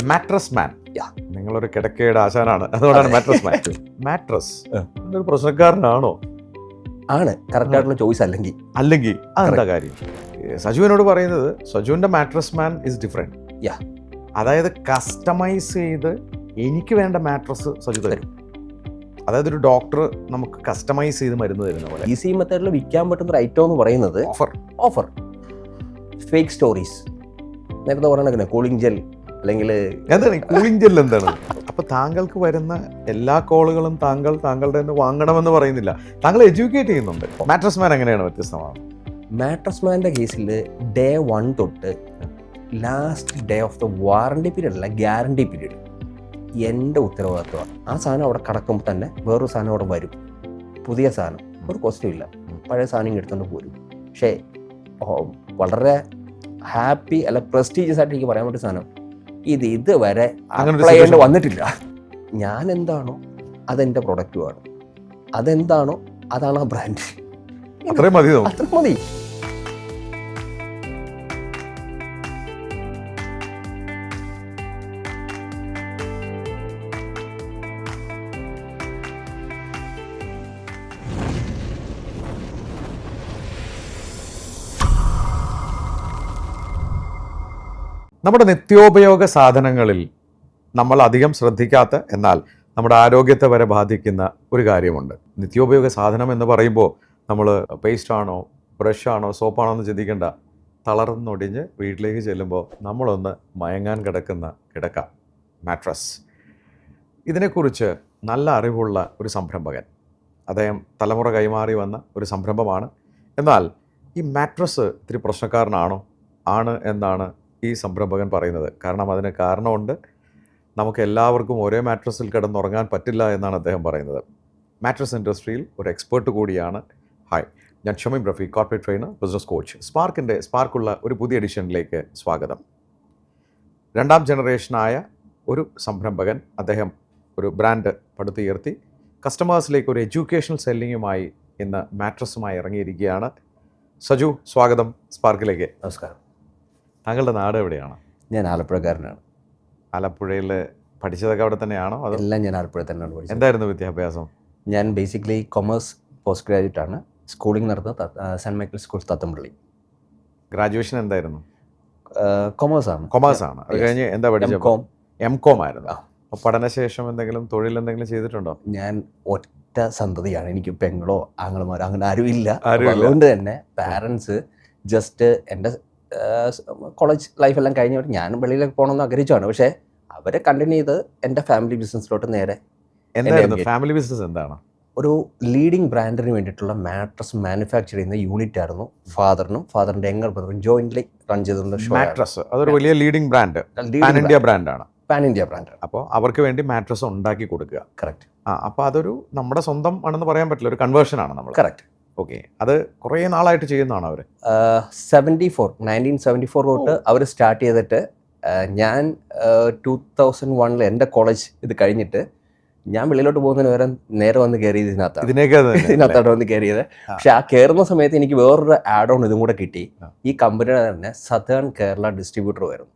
Mattress മാൻ. നിങ്ങളൊരു കിടക്കയുടെ ആശാനാണ്, അതുകൊണ്ടാണ് mattress മാൻ. Mattress ഒരു പ്രശ്നക്കാരനാണോ? ആണ്, കറക്റ്റ് ആയിട്ടുള്ള ചോയ്സ് അല്ലെങ്കിൽ അതെന്താ കാര്യം? സജുവിനോട് പറയുന്നത് സജുവിന്റെ മാട്രസ് മാൻ ഇസ് ഡിഫറെന്റ്. അതായത് കസ്റ്റമൈസ് ചെയ്ത് എനിക്ക് വേണ്ട മാട്രസ് സജു തരും. അതായത് ഒരു ഡോക്ടർ നമുക്ക് കസ്റ്റമൈസ് ചെയ്ത് മരുന്ന് തരുന്ന പോലെ. ഈസി മെത്തേഡിൽ വിൽക്കാൻ പറ്റുന്ന ഒരു ഐറ്റം എന്ന് പറയുന്നത് ഓഫർ, ഫേക്ക് സ്റ്റോറീസ്. നേരത്തെ പറയണ കൂളിംഗ് ജെൽ അല്ലെങ്കിൽ എന്താണ് കൂളിംഗ് ജെൽ എന്താണ്? അപ്പൊ താങ്കൾക്ക് വരുന്ന എല്ലാ കോളുകളും താങ്കളുടെ വാങ്ങണമെന്ന് പറയുന്നില്ല, താങ്കൾ എഡ്യൂക്കേറ്റ് ചെയ്യുന്നുണ്ട്. മാട്രസ് മാൻ എങ്ങനെയാണ് വ്യത്യസ്തമാണ്? മാട്രസ് മാൻ്റെ കേസിൽ ഡേ 1 തൊട്ട് last day of the warranty period അല്ല, ഗ്യാരണ്ടി പീരീഡ് എൻ്റെ ഉത്തരവാദിത്വമാണ്. ആ സാധനം അവിടെ കിടക്കുമ്പോൾ തന്നെ വേറൊരു സാധനം അവിടെ വരും, പുതിയ സാധനം, ഒരു കോസ്റ്റും ഇല്ല, പഴയ സാധനം എടുത്തുകൊണ്ട് പോരും. പക്ഷേ വളരെ ഹാപ്പി അല്ല പ്രസ്റ്റീജിയസ് ആയിട്ട് എനിക്ക് പറയാൻ പറ്റിയ സാധനം ഇതുവരെ അപ്ലൈ ചെയ്യേണ്ടി വന്നിട്ടില്ല. ഞാൻ എന്താണോ അതെൻ്റെ പ്രൊഡക്റ്റുമാണ്, അതെന്താണോ അതാണ് ആ ബ്രാൻഡ്. അത്രയും മതി. നമ്മുടെ നിത്യോപയോഗ സാധനങ്ങളിൽ നമ്മൾ അധികം ശ്രദ്ധിക്കാത്ത, എന്നാൽ നമ്മുടെ ആരോഗ്യത്തെ വരെ ബാധിക്കുന്ന ഒരു കാര്യമുണ്ട്. നിത്യോപയോഗ സാധനം എന്ന് പറയുമ്പോൾ നമ്മൾ പേസ്റ്റാണോ ബ്രഷാണോ സോപ്പാണോ എന്ന് ചിന്തിക്കേണ്ട. തളർന്നൊടിഞ്ഞ് വീട്ടിലേക്ക് ചെല്ലുമ്പോൾ നമ്മളൊന്ന് മയങ്ങാൻ കിടക്കുന്ന കിടക്ക, മാട്രസ്. ഇതിനെക്കുറിച്ച് നല്ല അറിവുള്ള ഒരു സംരംഭകൻ, അദ്ദേഹം തലമുറ കൈമാറി വന്ന ഒരു സംരംഭമാണ്. എന്നാൽ ഈ മാട്രസ് ഇത്തിരി പ്രശ്നക്കാരനാണോ? ആണ് എന്നാണ് ഈ സംരംഭകൻ പറയുന്നത്. കാരണം അതിന് കാരണമുണ്ട്. നമുക്ക് എല്ലാവർക്കും ഒരേ മാട്രസിൽ കിടന്നുറങ്ങാൻ പറ്റില്ല എന്നാണ് അദ്ദേഹം പറയുന്നത്. മാട്രസ് ഇൻഡസ്ട്രിയിൽ ഒരു എക്സ്പേർട്ട് കൂടിയാണ്. ഹായ്, ഞാൻ Shameem Rafeeq, corporate trainer, business coach. സ്പാർക്കുള്ള ഒരു പുതിയ എഡിഷനിലേക്ക് സ്വാഗതം. 2ാം ജനറേഷനായ ഒരു സംരംഭകൻ, അദ്ദേഹം ഒരു ബ്രാൻഡ് പടുത്തുയർത്തി കസ്റ്റമേഴ്സിലേക്ക് ഒരു എഡ്യൂക്കേഷണൽ സെല്ലിങ്ങുമായി ഇന്ന് മാട്രസുമായി ഇറങ്ങിയിരിക്കുകയാണ്. സജു, സ്വാഗതം സ്പാർക്കിലേക്ക്. നമസ്കാരം. താങ്കളുടെ നാട് എവിടെയാണ്? ഞാൻ ആലപ്പുഴക്കാരനാണ്. ആലപ്പുഴയിൽ പഠിച്ചതൊക്കെ അവിടെ തന്നെയാണോ? എല്ലാം ഞാൻ ആലപ്പുഴ തന്നെയാണ് പഠിച്ചത്. എന്തായിരുന്നു വിദ്യാഭ്യാസം? ഞാൻ ബേസിക്കലി കൊമേഴ്സ് പോസ്റ്റ് ഗ്രാജുവേറ്റ് ആണ്. സ്കൂളിംഗ് നടന്നത് saint Michael's school Thathampally. Graduation എന്തായിരുന്നു? കൊമേഴ്സ് ആണ്. അത് കഴിഞ്ഞ് എന്താ പഠിച്ചത്? എം.കോം ആയിരുന്നു. അപ്പോൾ പഠനശേഷം എന്തെങ്കിലും തൊഴിൽ എന്തെങ്കിലും ചെയ്തിട്ടുണ്ടോ? ഞാൻ ഒറ്റ സന്തതിയാണ്, എനിക്ക് പെങ്ങളോ ആങ്ങളമാരോ അങ്ങനെ ആരുമില്ല. അതുകൊണ്ട് തന്നെ പാരൻസ് ജസ്റ്റ് എൻ്റെ കോളേജ് ലൈഫെല്ലാം കഴിഞ്ഞിട്ട് ഞാൻ വെളിയിലേക്ക് പോകണമെന്ന് ആഗ്രഹിച്ചാണ്. പക്ഷേ അവരെ കണ്ടിന്യൂ ചെയ്ത് എൻ്റെ ഫാമിലി ബിസിനസ്സിലോട്ട് നേരെ. എന്തായിരുന്നു ഫാമിലി ബിസിനസ്? എന്താണ്? ഒരു ലീഡിംഗ് ബ്രാൻഡിന് വേണ്ടിയിട്ടുള്ള മാട്രസ് മാനുഫാക്ചർ ചെയ്യുന്ന യൂണിറ്റ് ആയിരുന്നു ഫാദറിൻ്റെ യങ്ങർ ബ്രദറും ജോയിൻ്റ്ലി റൺ ചെയ്തിരുന്ന മാട്രസ്. അതൊരു വലിയ ലീഡിംഗ് ബ്രാൻഡ്, പാൻ ഇന്ത്യ ബ്രാൻഡാണ്. അപ്പോൾ അവർക്ക് വേണ്ടി മാട്രസ് ഉണ്ടാക്കി കൊടുക്കുക. കറക്റ്റ്. അപ്പോൾ അതൊരു നമ്മുടെ സ്വന്തം ആണെന്ന് പറയാൻ പറ്റില്ല, ഒരു കൺവേർഷനാണ് നമ്മൾ. കറക്റ്റ്. ഓക്കെ. അത് കുറേ നാളായിട്ട് ചെയ്യുന്നതാണ് അവർ? 1974 തൊട്ട് അവർ സ്റ്റാർട്ട് ചെയ്തിട്ട് ഞാൻ 2001 എൻ്റെ കോളേജ് ഇത് കഴിഞ്ഞിട്ട് ഞാൻ വെളിയിലോട്ട് പോകുന്നതിന് നേരെ വന്ന് കയറിയത് ഇതിനകത്തോട്ട് വന്ന് കയറിയത്. പക്ഷെ ആ കയറുന്ന സമയത്ത് എനിക്ക് വേറൊരു ആഡ് ഓൺ ഇതും കൂടെ കിട്ടി. ഈ കമ്പനിയുടെ തന്നെ സതേൺ കേരള ഡിസ്ട്രിബ്യൂട്ടർ വരും.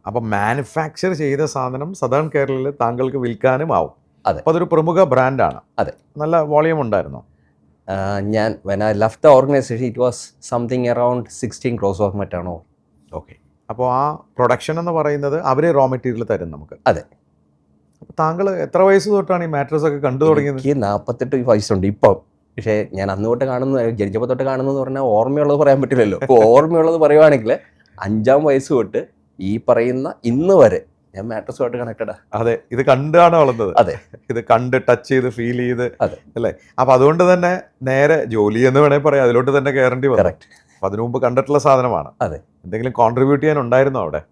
അപ്പം മാനുഫാക്ചർ ചെയ്ത സാധനം സതേൺ കേരളയിൽ താങ്കൾക്ക് വിൽക്കാനും ആവും. അതെ. അപ്പോൾ അതൊരു പ്രമുഖ ബ്രാൻഡാണ്. അതെ. നല്ല വോളിയം ഉണ്ടായിരുന്നു. ഞാൻ when I left the organization it was something around 16 crores or മറ്റാണോ. Okay. അപ്പോൾ ആ പ്രൊഡക്ഷൻ എന്ന് പറയുന്നത് അവർ റോ മെറ്റീരിയൽ തരും നമുക്ക്. അതെ. അപ്പോൾ താങ്കൾ എത്ര വയസ്സ് തൊട്ടാണ് ഈ മാട്രസ് ഒക്കെ കണ്ടു തുടങ്ങിയത്? എനിക്ക് 48 വയസ്സുണ്ട് ഇപ്പം. പക്ഷേ ഞാൻ അന്ന് തൊട്ട് ജനിച്ചപ്പോൾ തൊട്ട് കാണുന്നതെന്ന് പറഞ്ഞാൽ ഓർമ്മയുള്ളത് പറയാൻ പറ്റില്ലല്ലോ. അപ്പോൾ ഓർമ്മയുള്ളത് പറയുവാണെങ്കിൽ 5ാം വയസ്സ് തൊട്ട് ഈ പറയുന്ന ഇന്ന് വരെ ഞാൻ മാട്രസുമായിട്ട് കണക്റ്റഡാ. അതെ, ഇത് കണ്ടാണ് വളർന്നത്. അതെ, ഇത് കണ്ട് ടച്ച് ചെയ്ത് ഫീൽ ചെയ്ത്. അതെ അല്ലേ? അപ്പൊ അതുകൊണ്ട് തന്നെ നേരെ ജോലി എന്ന് വേണമെങ്കിൽ പറയാം, അതിലോട്ട് തന്നെ കയറേണ്ടി വന്നു. കറക്റ്റ്. അപ്പൊ അതിനു മുമ്പ് കണ്ടിട്ടുള്ള സാധനമാണ്. അതെ. എന്തെങ്കിലും കോൺട്രിബ്യൂട്ട് ചെയ്യാൻ ഉണ്ടായിരുന്നോ അവിടെ?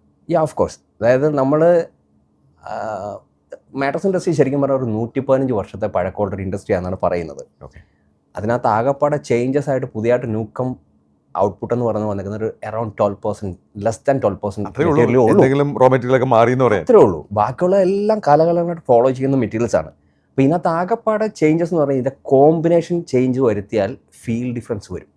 Of course. അതായത് നമ്മൾ മാട്രസ് ഇൻഡസ്ട്രി ശരിക്കും പറഞ്ഞാൽ ഒരു 115 വർഷത്തെ പഴക്കമുള്ള ഒരു ഇൻഡസ്ട്രി ആണെന്നാണ് പറയുന്നത്. അതിനകത്ത് ആകെപ്പാടെ ചേഞ്ചസ് ആയിട്ട് പുതിയതായിട്ട് ന്യൂക്കം ഔട്ട്പുട്ട് എന്ന് പറഞ്ഞു വന്നിരിക്കുന്നത് ഒരു around 12%, less than 12% raw material ഒക്കെ മാറി എന്ന് പറയാം. അത്രേ ഉള്ളൂ. ബാക്കിയുള്ള എല്ലാം കാലകാലങ്ങളായിട്ട് ഫോളോ ചെയ്യുന്ന മെറ്റീരിയൽസ് ആണ്. അപ്പോൾ ഇതിനകത്ത് ആകെപ്പാടെ ചേഞ്ചസ് എന്ന് പറഞ്ഞാൽ ഇതിൻ്റെ കോമ്പിനേഷൻ ചേഞ്ച് വരുത്തിയാൽ ഫീൽ ഡിഫറൻസ് വരും.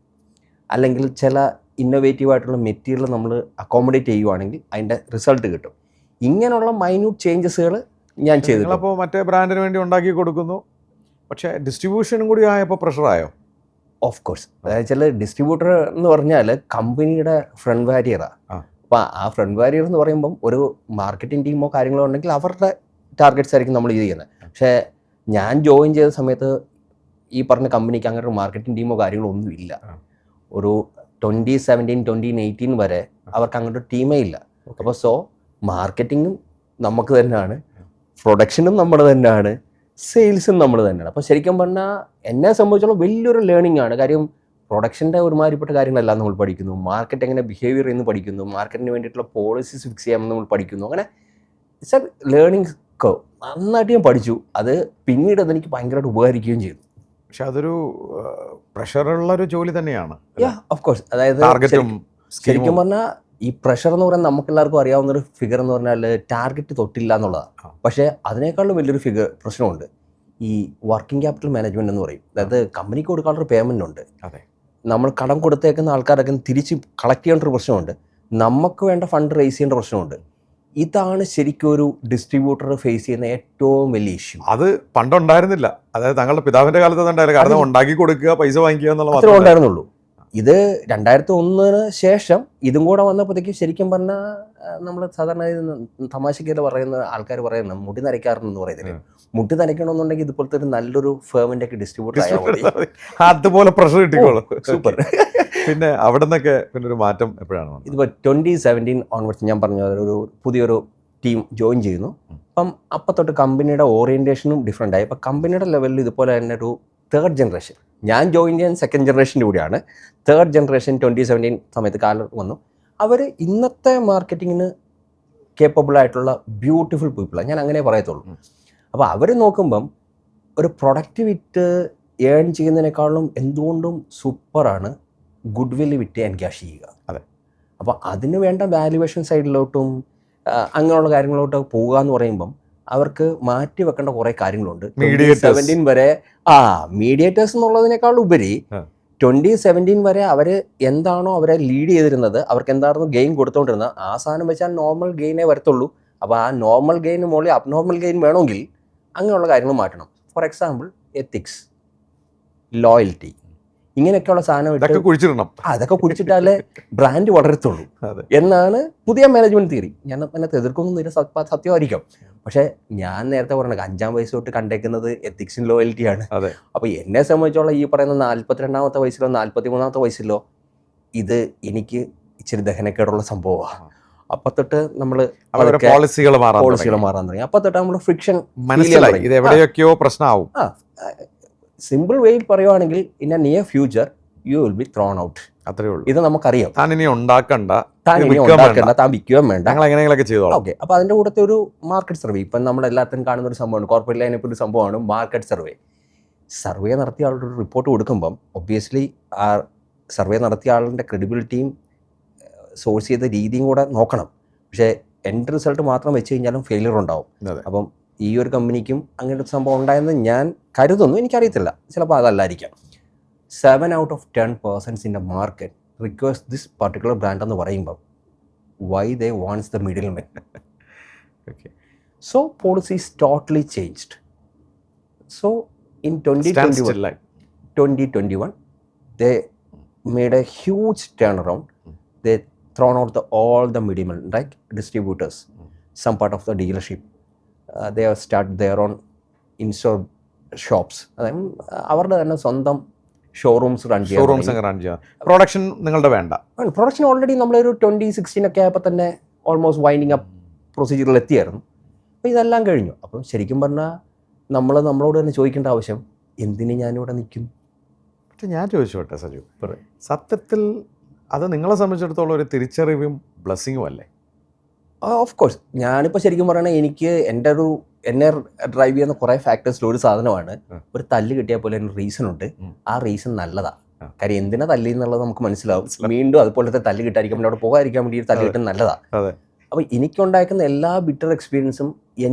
അല്ലെങ്കിൽ ചില ഇന്നോവേറ്റീവ് ആയിട്ടുള്ള മെറ്റീരിയൽ നമ്മൾ അക്കോമഡേറ്റ് ചെയ്യുവാണെങ്കിൽ അതിൻ്റെ റിസൾട്ട് കിട്ടും. ഇങ്ങനെയുള്ള മൈന്യൂട്ട് ചേഞ്ചസുകൾ ഞാൻ ചെയ്തിട്ടുണ്ട്. നിങ്ങളപ്പോൾ മറ്റേ ബ്രാൻഡിന് വേണ്ടി ഉണ്ടാക്കി കൊടുക്കുന്നു, പക്ഷേ ഡിസ്ട്രിബ്യൂഷനും കൂടി ആയപ്പോൾ പ്രഷറായോ? Of course. അതായത് ഡിസ്ട്രിബ്യൂട്ടർ എന്ന് പറഞ്ഞാൽ കമ്പനിയുടെ ഫ്രണ്ട് വാരിയറാണ്. അപ്പോൾ ആ ഫ്രണ്ട് വാരിയർ എന്ന് പറയുമ്പം ഒരു മാർക്കറ്റിംഗ് ടീമോ കാര്യങ്ങളോ ഉണ്ടെങ്കിൽ അവരുടെ ടാർഗറ്റ്സ് ആയിരിക്കും നമ്മൾ ഇത് ചെയ്യുന്നത്. പക്ഷേ ഞാൻ ജോയിൻ ചെയ്ത സമയത്ത് ഈ പറഞ്ഞ കമ്പനിക്ക് അങ്ങനെ ഒരു മാർക്കറ്റിംഗ് ടീമോ കാര്യങ്ങളോ ഒന്നും ഇല്ല. ഒരു 2017 2018 വരെ അവർക്ക് അങ്ങോട്ട് ടീമേ ഇല്ല. അപ്പോൾ സോ മാർക്കറ്റിങ്ങും നമുക്ക് തന്നെയാണ്, പ്രൊഡക്ഷനും നമ്മൾ തന്നെയാണ്, സെയിൽസും നമ്മൾ തന്നെയാണ്. അപ്പോൾ ശരിക്കും പറഞ്ഞാൽ എന്നെ സംബന്ധിച്ചോളം വലിയൊരു ലേണിംഗ് ആണ്. കാര്യം പ്രൊഡക്ഷൻ്റെ ഒരുമാതിരിപ്പെട്ട കാര്യങ്ങളെല്ലാം നമ്മൾ പഠിക്കുന്നു, മാർക്കറ്റ് എങ്ങനെ ബിഹേവിയർ എന്ന് പഠിക്കുന്നു, മാർക്കറ്റിന് വേണ്ടിയിട്ടുള്ള പോളിസീസ് ഫിക്സ് ചെയ്യാമെന്ന് നമ്മൾ പഠിക്കുന്നു. അങ്ങനെ ഇറ്റ്സ് എ ലേണിംഗ് കർവ്. നന്നായിട്ട് ഞാൻ പഠിച്ചു. അത് പിന്നീട് അതെനിക്ക് ഭയങ്കരമായിട്ട് ഉപകരിക്കുകയും ചെയ്തു. പക്ഷെ അതൊരു പ്രഷറുള്ളൊരു ജോലി തന്നെയാണ്. Of course. അതായത് ശരിക്കും പറഞ്ഞാൽ ഈ പ്രഷർ എന്ന് പറയുന്നത് നമുക്ക് എല്ലാവർക്കും അറിയാവുന്നൊരു ഫിഗർ എന്ന് പറഞ്ഞാൽ ടാർഗറ്റ് തൊട്ടില്ല എന്നുള്ളതാണ്. പക്ഷേ അതിനേക്കാളും വലിയൊരു പ്രശ്നമുണ്ട് ഈ വർക്കിംഗ് ക്യാപിറ്റൽ മാനേജ്മെന്റ് എന്ന് പറയും. അതായത് കമ്പനിക്ക് കൊടുക്കാനുള്ളൊരു പേയ്മെന്റ് ഉണ്ട്, നമ്മൾ കടം കൊടുത്തേക്കുന്ന ആൾക്കാരൊക്കെ തിരിച്ച് കളക്ട് ചെയ്യേണ്ട ഒരു പ്രശ്നമുണ്ട്, നമുക്ക് വേണ്ട ഫണ്ട് റേസ് ചെയ്യേണ്ട പ്രശ്നമുണ്ട്. ഇതാണ് ശരിക്കും ഒരു ഡിസ്ട്രിബ്യൂട്ടർ ഫേസ് ചെയ്യുന്ന ഏറ്റവും വലിയ ഇഷ്യൂ. അത് പണ്ടുണ്ടായിരുന്നില്ല. അതായത് തങ്ങളുടെ പിതാവിന്റെ കാലത്ത് ഉണ്ടായിരുന്നു. കാരണം ഉണ്ടാക്കി കൊടുക്കുക, പൈസ വാങ്ങിക്കുക എന്നുള്ള മാത്രമേ ഉണ്ടായിരുന്നുള്ളൂ. ഇത് 2001 ശേഷം ഇതും കൂടെ വന്നപ്പോഴത്തേക്കും ശരിക്കും പറഞ്ഞാൽ നമ്മൾ സാധാരണ തമാശയ്ക്ക് പറയുന്ന ആൾക്കാർ പറയുന്നത് മുടി നരയ്ക്കാറെന്ന് പറയുന്നത്. മുടി നരയ്ക്കണമെന്നുണ്ടെങ്കിൽ ഇതുപോലത്തെ ഒരു നല്ലൊരു ഫേമിന്റെ ഒക്കെ ഡിസ്ട്രിബ്യൂട്ടർ ആയാൽ മതി. അതുപോലെ പ്രഷർ കിട്ടിക്കോളും. സൂപ്പർ. പിന്നെ അവിടെ നിന്നൊക്കെ പിന്നെ ഒരു മാറ്റം എപ്പോഴാണ്? ഇതിപ്പോൾ 2017 ഓൺവേർഡ്സ് ഞാൻ പറഞ്ഞ ഒരു പുതിയൊരു ടീം ജോയിൻ ചെയ്യുന്നു. അപ്പം തൊട്ട് കമ്പനിയുടെ ഓറിയന്റേഷനും ഡിഫറെൻ്റ് ആയി. അപ്പം കമ്പനിയുടെ ലെവലിൽ ഇതുപോലെ തന്നെ ഒരു തേർഡ് ജനറേഷൻ, ഞാൻ ജോയിൻ ചെയ്യാൻ സെക്കൻഡ് ജനറേഷൻ്റെ കൂടിയാണ്. തേർഡ് ജനറേഷൻ 2017 സമയത്ത് കാലം വന്നു. അവർ ഇന്നത്തെ മാർക്കറ്റിങ്ങിന് കേപ്പബിൾ ആയിട്ടുള്ള ബ്യൂട്ടിഫുൾ പീപ്പിളാണ്, ഞാൻ അങ്ങനെ പറയത്തുള്ളൂ. അപ്പോൾ അവർ നോക്കുമ്പം ഒരു പ്രൊഡക്റ്റ് വിറ്റ് ഏൺ ചെയ്യുന്നതിനേക്കാളും എന്തുകൊണ്ടും സൂപ്പറാണ് ഗുഡ് വില്ല് വിറ്റ് എൻക്യാഷ് ചെയ്യുക. അതെ. അപ്പോൾ അതിന് വേണ്ട വാല്യുവേഷൻ സൈഡിലോട്ടും അങ്ങനെയുള്ള കാര്യങ്ങളിലോട്ടൊക്കെ പോകുക എന്ന് പറയുമ്പം അവർക്ക് മാറ്റി വെക്കേണ്ട കുറേ കാര്യങ്ങളുണ്ട്. 2017 വരെ മീഡിയേറ്റേഴ്സ് എന്നുള്ളതിനേക്കാൾ ഉപരി 2017 വരെ അവർ എന്താണോ അവരെ ലീഡ് ചെയ്തിരുന്നത്, അവർക്ക് എന്തായിരുന്നു ഗെയിൻ കൊടുത്തോണ്ടിരുന്നത്, ആ സാധനം വെച്ചാൽ നോർമൽ ഗെയിനേ വരത്തുള്ളൂ. അപ്പോൾ ആ നോർമൽ ഗെയിന് മുകളിൽ അബ്നോർമൽ ഗെയിൻ വേണമെങ്കിൽ അങ്ങനെയുള്ള കാര്യങ്ങൾ മാറ്റണം. ഫോർ എക്സാമ്പിൾ എത്തിക്സ്, ലോയൽറ്റി, ഇങ്ങനെയൊക്കെയുള്ള സാധനം അതൊക്കെ കുഴിച്ചിട്ടാലേ ബ്രാൻഡ് വളരത്തുള്ളൂ എന്നാണ് പുതിയ മാനേജ്മെന്റ് തിയറി. ഞാൻ അതിനകത്ത് എതിർക്കൊന്നും സത്യമായിരിക്കും. പക്ഷെ ഞാൻ നേരത്തെ പറഞ്ഞത് 5-ാം വയസ്സ് തൊട്ട് കണ്ടേക്കുന്നത് എത്തിക്സും ലോയൽറ്റിയാണ്. അപ്പോൾ എന്നെ സംബന്ധിച്ചോളം ഈ പറയുന്ന 42-ാമത്തെ വയസ്സിലോ 43-ാമത്തെ വയസ്സിലോ ഇത് എനിക്ക് ഇച്ചിരി ദഹനക്കേടുള്ള സംഭവമാണ്. അപ്പൊ തൊട്ട് നമ്മൾ പോളിസികൾ മാറാൻ തുടങ്ങി. അപ്പൊ തൊട്ട് നമ്മൾ ഫ്രിക്ഷൻ മനസ്സിലായി, ഇത് എവിടെയൊക്കെയോ പ്രശ്നമാവും. സിമ്പിൾ വേയിൽ പറയുവാണെങ്കിൽ in a near future you will be thrown out. അത്രേ ഉള്ളൂ. ഇത് നമുക്കറിയാം. താൻ ഉണ്ടാക്കണ്ട, താൻ വിൽക്കുകയും വേണ്ട. ഓക്കെ. അപ്പൊ അതിന്റെ കൂടത്തെ ഒരു മാർക്കറ്റ് സർവേ, ഇപ്പം നമ്മൾ എല്ലാത്തിനും കാണുന്ന ഒരു സംഭവമാണ്, കോർപ്പറേറ്റ് ലൈനെ ഒരു സംഭവമാണ് മാർക്കറ്റ് സർവേ നടത്തിയ ആളുടെ ഒരു റിപ്പോർട്ട് കൊടുക്കുമ്പം ഒബ്വിയസ്ലി ആ സർവേ നടത്തിയ ആളുടെ ക്രെഡിബിലിറ്റിയും സോഴ്സ് ചെയ്ത രീതിയും കൂടെ നോക്കണം. പക്ഷേ എൻഡ് റിസൾട്ട് മാത്രം വെച്ച് കഴിഞ്ഞാലും ഫെയിലിയർ ഉണ്ടാവും. അപ്പം ഈ ഒരു കമ്പനിക്കും അങ്ങനെ ഒരു സംഭവം ഉണ്ടായെന്ന് ഞാൻ കരുതുന്നു, എനിക്കറിയത്തില്ല, ചിലപ്പോൾ അതല്ലായിരിക്കാം. 7 out of 10 persons in the market request this particular brand എന്ന് പറയുമ്പോൾ why they wants the middleman. Okay. So policy is totally changed. So in 2021 they made a huge turnaround. They thrown out all the middlemen, like distributors, some part of the dealership. They have started their own in-store shops. അതായത് അവരുടെ തന്നെ സ്വന്തം showrooms run ചെയ്യാം. Production നിങ്ങളുടെ വേണ്ട. Production already നമ്മളൊരു 2016 ഒക്കെ ആയപ്പോൾ തന്നെ ഓൾമോസ്റ്റ് വൈൻഡിങ് അപ്പ് പ്രൊസീജിയറിൽ എത്തിയായിരുന്നു. അപ്പോൾ ഇതെല്ലാം കഴിഞ്ഞു. അപ്പം ശരിക്കും പറഞ്ഞാൽ നമ്മളോട് തന്നെ ചോദിക്കേണ്ട ആവശ്യം, എന്തിന് ഞാനിവിടെ നിൽക്കും? പക്ഷെ ഞാൻ ചോദിച്ചോട്ടെ സജു, സത്യത്തിൽ അത് നിങ്ങളെ സംബന്ധിച്ചിടത്തോളം ഒരു തിരിച്ചറിവും ബ്ലെസ്സിങ്ങും അല്ലേ? Of course. ഞാനിപ്പോൾ ശരിക്കും പറയുകയാണെങ്കിൽ എനിക്ക് എന്നെ ഡ്രൈവ് ചെയ്യുന്ന കുറേ ഫാക്ടേഴ്സിൽ ഒരു സാധനമാണ് ഒരു തല്ല് കിട്ടിയാൽ പോലെ ഒരു റീസൺ ഉണ്ട്. ആ റീസൺ നല്ലതാണ്. കാര്യം എന്തിനാ തല്ലി എന്നുള്ളത് നമുക്ക് മനസ്സിലാവും. വീണ്ടും അതുപോലത്തെ തല്ല് കിട്ടാതിരിക്കാൻ വേണ്ടി അവിടെ പോകാതിരിക്കാൻ വേണ്ടി തല്ല് കിട്ടുന്നത് നല്ലതാണ്. അപ്പോൾ എനിക്കുണ്ടാക്കുന്ന എല്ലാ ബിറ്റർ എക്സ്പീരിയൻസും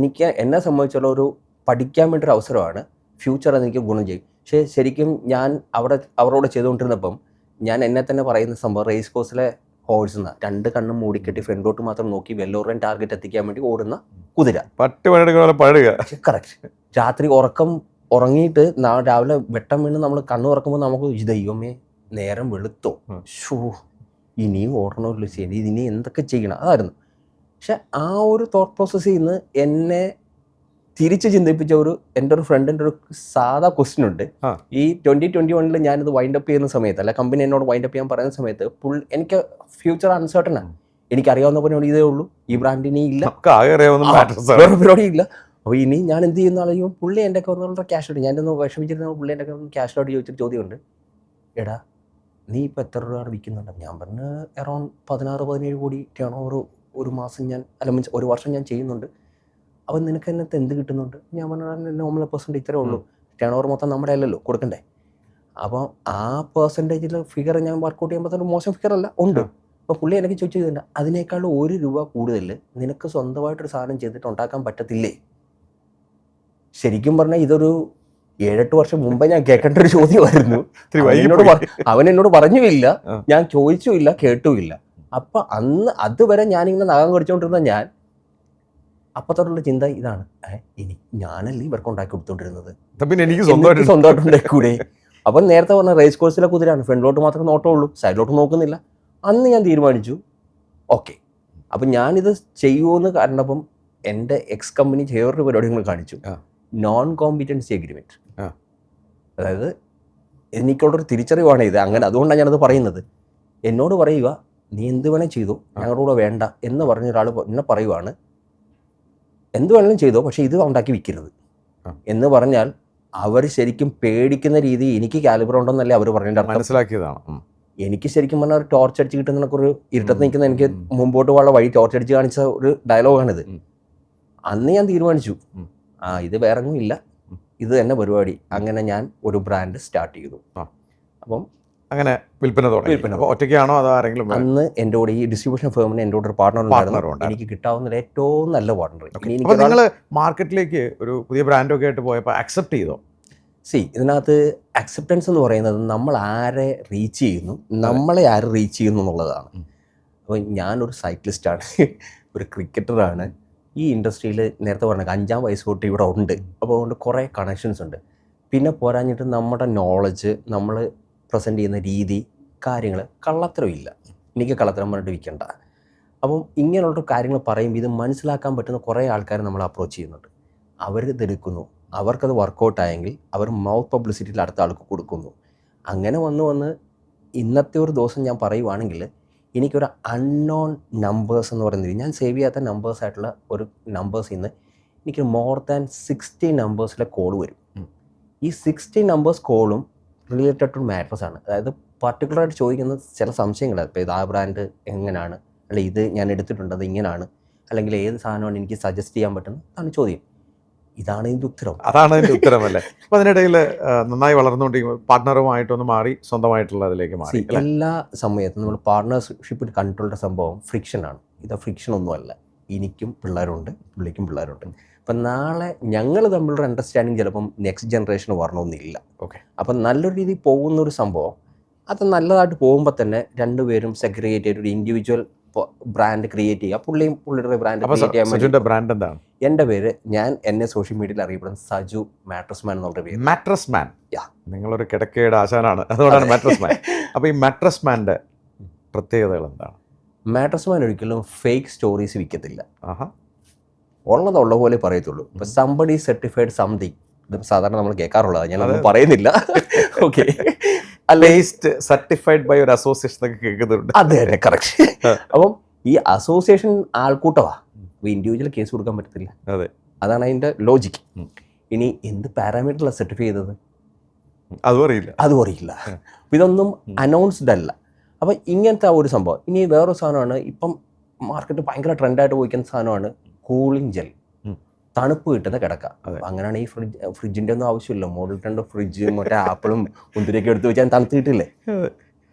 എന്നെ സംബന്ധിച്ചുള്ള ഒരു പഠിക്കാൻ വേണ്ടി ഒരു അവസരമാണ്. ഫ്യൂച്ചർ അതെനിക്ക് ഗുണം ചെയ്യും. പക്ഷേ ശരിക്കും ഞാൻ അവരോട് ചെയ്തുകൊണ്ടിരുന്നപ്പം ഞാൻ എന്നെ തന്നെ പറയുന്ന സംഭവം, റേസ് കോഴ്സിലെ ഹോഴ്സ് എന്ന 2 കണ്ണും മൂടിക്കെട്ടി ഫ്രണ്ടോട്ട് മാത്രം നോക്കി വെല്ലോറിയൻ ടാർഗറ്റ് എത്തിക്കാൻ വേണ്ടി ഓടുന്ന കുതിര. പട്ടി പണിയെടുക്കുന്ന പഴുക. കറക്റ്റ്. രാത്രി ഉറങ്ങിയിട്ട് രാവിലെ വെട്ടം വീണ് നമ്മൾ കണ്ണു തുറക്കുമ്പോൾ നമുക്ക് ദൈവമേ നേരം വെളുത്തോ, ഷൂ ഇനിയും ഓടണമല്ലോ, ശരി ഇനി എന്തൊക്കെ ചെയ്യണം, അതായിരുന്നു. പക്ഷെ ആ ഒരു തോട്ട് പ്രോസസ്സിൽ നിന്ന് എന്നെ തിരിച്ച് ചിന്തിപ്പിച്ച എൻ്റെ ഒരു ഫ്രണ്ടിൻ്റെ ഒരു സാധാ ക്വസ്റ്റ്യൻ ഉണ്ട്. ഈ 2021 ഞാനിത് വൈൻഡ് അപ്പ് ചെയ്യുന്ന സമയത്ത്, അല്ല കമ്പനി എന്നോട് വൈൻഡ് അപ്പ് ചെയ്യാൻ പറയുന്ന സമയത്ത് എനിക്ക് ഫ്യൂച്ചർ അൺസർട്ടൺ ആണ്. എനിക്കറിയാവുന്ന പോലെ ഇതേ ഉള്ളൂ, ഈ ബ്രാൻഡ് ഇനി ഇല്ല, വേറെ പരിപാടി ഇല്ല. അപ്പോൾ ഇനി ഞാൻ എന്ത് ചെയ്യുന്ന ആളെയും പുള്ളി എൻ്റെ അക്കൗണ്ടിലുള്ള ക്യാഷ് ഔട്ട്, ഞാനൊന്ന് വിഷമിച്ചിരുന്ന പുള്ളി എൻ്റെ അക്കൗണ്ടിൽ ക്യാഷ് ഔട്ട് ചോദിച്ചിട്ട് ചോദ്യമുണ്ട്, എടാ നീ ഇപ്പോൾ എത്ര രൂപയാണ് വിൽക്കുന്നുണ്ട്? ഞാൻ പറഞ്ഞ് അറൗണ്ട് 16-17 കോടി ടേൺ ഓവർ ഒരു മാസം ഞാൻ, അല്ല മീൻസ് ഒരു വർഷം ഞാൻ ചെയ്യുന്നുണ്ട്. അപ്പം നിനക്ക് അതിനകത്ത് എന്ത് കിട്ടുന്നുണ്ട്? ഞാൻ പറഞ്ഞാൽ നോമിനൽ പെർസെൻറ്റ് ഇത്രേ ഉള്ളൂ, ടേൺ ഓവർ മൊത്തം നമ്മുടെ അല്ലല്ലോ കൊടുക്കണ്ടേ. അപ്പോൾ ആ പെർസെൻറ്റേജിൽ ഫിഗർ ഞാൻ വർക്കൗട്ട് ചെയ്യുമ്പോൾ തന്നെ മോശം ഫിഗർ അല്ല ഉണ്ട്. അപ്പോൾ പുള്ളി എനിക്ക് ചോദിച്ചിട്ടുണ്ട്, അതിനേക്കാൾ 1 രൂപ കൂടുതൽ നിനക്ക് സ്വന്തമായിട്ടൊരു സാധനം ചെയ്തിട്ട് ഉണ്ടാക്കാൻ പറ്റത്തില്ലേ? ശരിക്കും പറഞ്ഞാൽ ഇതൊരു 7-8 വർഷം മുമ്പേ ഞാൻ കേൾക്കേണ്ട ഒരു ചോദ്യമായിരുന്നു. അവൻ എന്നോട് പറഞ്ഞുമില്ല, ഞാൻ ചോദിച്ചുമില്ല, കേട്ടുമില്ല. അപ്പം അന്ന് അതുവരെ ഞാനിങ്ങനെ നഖം കടിച്ചുകൊണ്ടിരുന്ന ഞാൻ അപ്പത്തോട്ടുള്ള ചിന്ത ഇതാണ്, ഇനി ഞാനല്ലേ ഇവർക്ക് ഉണ്ടാക്കി കൊടുത്തോണ്ടിരുന്നത്, എനിക്ക് സ്വന്തമായിട്ട് ഉണ്ടാക്കൂടെ? അപ്പം നേരത്തെ പറഞ്ഞ റേസ് കോഴ്സിലെ കുതിരാണ്, ഫ്രണ്ടിലോട്ട് മാത്രമേ നോട്ടമുള്ളൂ, സൈഡിലോട്ട് നോക്കുന്നില്ല. അന്ന് ഞാൻ തീരുമാനിച്ചു ഓക്കെ, അപ്പം ഞാനിത് ചെയ്യുമെന്ന് കാരണപ്പം എൻ്റെ എക്സ് കമ്പനി വേറൊരു പരിപാടികൾ കാണിച്ചു, നോൺ കോമ്പിറ്റൻസി അഗ്രിമെൻറ്റ്. അതായത് എനിക്കുള്ളൊരു തിരിച്ചറിവാണ് ഇത്, അങ്ങനെ അതുകൊണ്ടാണ് ഞാനത് പറയുന്നത്. എന്നോട് പറയുക നീ എന്ത് വേണേൽ ചെയ്തു, ഞങ്ങളുടെ കൂടെ വേണ്ട എന്ന് പറഞ്ഞ ഒരാൾ എന്നെ പറയുവാണ്, എന്ത് വേണമെങ്കിലും ചെയ്തോ പക്ഷേ ഇത് ഉണ്ടാക്കി വിൽക്കരുത് എന്ന് പറഞ്ഞാൽ അവർ ശരിക്കും പേടിക്കുന്ന രീതി എനിക്ക് കാലിബർ ഉണ്ടെന്നല്ലേ അവർ പറഞ്ഞിട്ട് മനസ്സിലാക്കിയതാണ്. എനിക്ക് ശരിക്കും പറഞ്ഞാൽ ഒരു ടോർച്ച് അടിച്ച് കിട്ടുന്ന ഒരു ഇരുട്ടത്ത് നിൽക്കുന്ന എനിക്ക് മുമ്പോട്ട് പോകാനുള്ള വഴി ടോർച്ച് അടിച്ച് കാണിച്ച ഒരു ഡയലോഗാണിത്. അന്ന് ഞാൻ തീരുമാനിച്ചു ഇത് വേറെ ഒന്നും ഇല്ല, ഇത് തന്നെ പരിപാടി. അങ്ങനെ ഞാൻ ഒരു ബ്രാൻഡ് സ്റ്റാർട്ട് ചെയ്തു. അപ്പം അങ്ങനെ വിൽപ്പന ഒറ്റയ്ക്കാണോ അതോ ആരെങ്കിലും? അന്ന് എൻ്റെ കൂടെ ഈ ഡിസ്ട്രിബ്യൂഷൻ ഫേമിന് എൻ്റെ കൂടെ ഒരു പാർട്ണർ ഉണ്ടായിരുന്നു, എനിക്ക് കിട്ടാവുന്ന ഏറ്റവും നല്ല പാർട്ണർ. നിങ്ങൾ മാർക്കറ്റിലേക്ക് ഒരു പുതിയ ബ്രാൻഡൊക്കെ ആയിട്ട് പോയപ്പോൾ അക്സെപ്റ്റ് ചെയ്തോ? ഇതിനകത്ത് അക്സെപ്റ്റൻസ് എന്ന് പറയുന്നത് നമ്മൾ ആരെ റീച്ച് ചെയ്യുന്നു, നമ്മളെ ആര് റീച്ച് ചെയ്യുന്നു എന്നുള്ളതാണ്. അപ്പോൾ ഞാനൊരു സൈക്ലിസ്റ്റാണ്, ഒരു ക്രിക്കറ്ററാണ്. ഈ ഇൻഡസ്ട്രിയിൽ നേരത്തെ പറഞ്ഞ 5-ാം വയസ്സ് തൊട്ട് ഇവിടെ ഉണ്ട്. അപ്പോൾ അതുകൊണ്ട് കുറേ കണക്ഷൻസ് ഉണ്ട്. പിന്നെ പോരാഞ്ഞിട്ട് നമ്മുടെ നോളജ്, നമ്മൾ പ്രസൻറ്റ് ചെയ്യുന്ന രീതി, കാര്യങ്ങൾ കള്ളത്തരമില്ല. എനിക്ക് കള്ളത്തരം പറഞ്ഞിട്ട് വിൽക്കണ്ട. അപ്പം ഇങ്ങനെയുള്ള കാര്യങ്ങൾ പറയുമ്പോൾ ഇത് മനസ്സിലാക്കാൻ പറ്റുന്ന കുറേ ആൾക്കാർ നമ്മൾ അപ്രോച്ച് ചെയ്യുന്നുണ്ട്. അവരിതെടുക്കുന്നു, അവർക്കത് വർക്കൗട്ടായെങ്കിൽ അവർ മൗത്ത് പബ്ലിസിറ്റിയിൽ അടുത്ത ആൾക്ക് കൊടുക്കുന്നു. അങ്ങനെ വന്ന് ഇന്നത്തെ ഒരു ദിവസം ഞാൻ പറയുവാണെങ്കിൽ എനിക്കൊരു അൺനോൺ നമ്പേഴ്സ് എന്ന് പറയുന്നത്, ഞാൻ സേവ് ചെയ്യാത്ത നമ്പേഴ്സായിട്ടുള്ള ഒരു നമ്പേഴ്സിൽ നിന്ന് എനിക്ക് മോർ ദാൻ 60 നമ്പേഴ്സിലെ കോൾ വരും. ഈ 60 നമ്പേഴ്സ് കോളും റിലേറ്റഡ് ടു മാറ്റേഴ്സ് ആണ്. അതായത് പർട്ടിക്കുലറായിട്ട് ചോദിക്കുന്ന ചില സംശയങ്ങൾ, ഇപ്പോൾ ഇത് ആ ബ്രാൻഡ് എങ്ങനെയാണ്, അല്ലെങ്കിൽ ഇത് ഞാൻ എടുത്തിട്ടുണ്ട് അത് ഇങ്ങനെയാണ്, അല്ലെങ്കിൽ ഏത് സാധനമാണ് എനിക്ക് സജസ്റ്റ് ചെയ്യാൻ പറ്റുന്നത്, അതാണ് ചോദ്യം. ഇതാണ് ഇതിൻ്റെ ഉത്തരം. അതാണ് അതിൻ്റെ ഉത്തരമല്ലേ? അപ്പോൾ അതിനിടയിൽ നന്നായി വളർന്നുകൊണ്ടിരിക്കുമ്പോൾ പാർട്ട്ണറുമായിട്ടൊന്ന് മാറി സ്വന്തമായിട്ടുള്ള അതിലേക്ക് മാറി. എല്ലാ സമയത്തും നമ്മൾ പാർട്ട്ണർഷിപ്പിൽ കണ്ടിട്ടുള്ള സംഭവം ഫ്രിക്ഷനാണ്. ഇത് ഫ്രിക്ഷനൊന്നുമല്ല. എനിക്കും പിള്ളേരുണ്ട്, പുള്ളിക്കും പിള്ളേരുണ്ട്. അപ്പം നാളെ ഞങ്ങൾ തമ്മിലുള്ള അണ്ടർസ്റ്റാൻഡിങ് ചിലപ്പം നെക്സ്റ്റ് ജനറേഷന് വരണമെന്നില്ല. അപ്പം നല്ലൊരു രീതിയിൽ പോകുന്നൊരു സംഭവം അത് നല്ലതായിട്ട് പോകുമ്പോൾ തന്നെ രണ്ടുപേരും സെഗ്രിഗേറ്റ് ചെയ്ത് ഒരു ഇൻഡിവിജ്വൽ ബ്രാൻഡ് ക്രിയേറ്റ് ചെയ്യുക. പുള്ളിയുടെ ബ്രാൻഡ് ക്രിയേറ്റ് ചെയ്യാൻ വേണ്ടി. ബ്രാൻഡ് എന്താണ്? എൻ്റെ പേര്, ഞാൻ എന്നെ സോഷ്യൽ മീഡിയയിൽ അറിയപ്പെടുന്ന സജു മാട്രസ് മാൻ എന്നുള്ള പേര്. മാട്രസ് മാൻ, നിങ്ങളൊരു കിടക്കയുടെ ആശാനാണ്, അതുകൊണ്ടാണ് മാട്രസ് മാൻ. അപ്പോൾ ഈ മാട്രസ് മാൻ്റെ പ്രത്യേകതകൾ എന്താണ്? മാട്രസ് മാൻ ഒരിക്കലും ഫേക്ക് സ്റ്റോറീസ് വിൽക്കത്തില്ല. ഉള്ളതുള്ള പോലെ പറയത്തുള്ളൂ. ഇപ്പോൾ സംബഡി സർട്ടിഫൈഡ് സംതിങ്, ഇത് സാധാരണ നമ്മൾ കേൾക്കാറുള്ളതാണ്, ഞാനൊന്നും പറയുന്നില്ല. ഓക്കെ, സർട്ടിഫൈഡ് ബൈ ഒരു അസോസിയേഷൻ ഒക്കെ കേൾക്കുന്നുണ്ട്. അതെ അതെ, കറക്റ്റ്. അപ്പം ഈ അസോസിയേഷൻ ആൾക്കൂട്ടമാണ്, ഇൻഡിവിജ്വൽ കേസ് കൊടുക്കാൻ പറ്റത്തില്ല. അതെ, അതാണ് അതിൻ്റെ ലോജിക്ക്. ഇനി എന്ത് പാരാമീറ്ററിലാണ് സർട്ടിഫൈ ചെയ്തത് അതും അറിയില്ല. ഇതൊന്നും അനൗൺസ്ഡ് അല്ല. അപ്പം ഇങ്ങനത്തെ ഒരു സംഭവം. ഇനി വേറൊരു സാധനമാണ്, ഇപ്പം മാർക്കറ്റ് ഭയങ്കര ട്രെൻഡായിട്ട് പോയിക്കുന്ന സാധനമാണ് കൂളിംഗ് ജെൽ, തണുപ്പ് കിട്ടുന്ന കിടക്ക. അങ്ങനെയാണ് ഈ ഫ്രിഡ്ജിൻ്റെ ഒന്നും ആവശ്യമില്ല. മോഡൽ 2 ഫ്രിഡ്ജ് മറ്റേ ആപ്പിളും മുന്തിരിയൊക്കെ എടുത്ത് വെച്ചാൽ തണുത്ത് കിട്ടില്ലേ.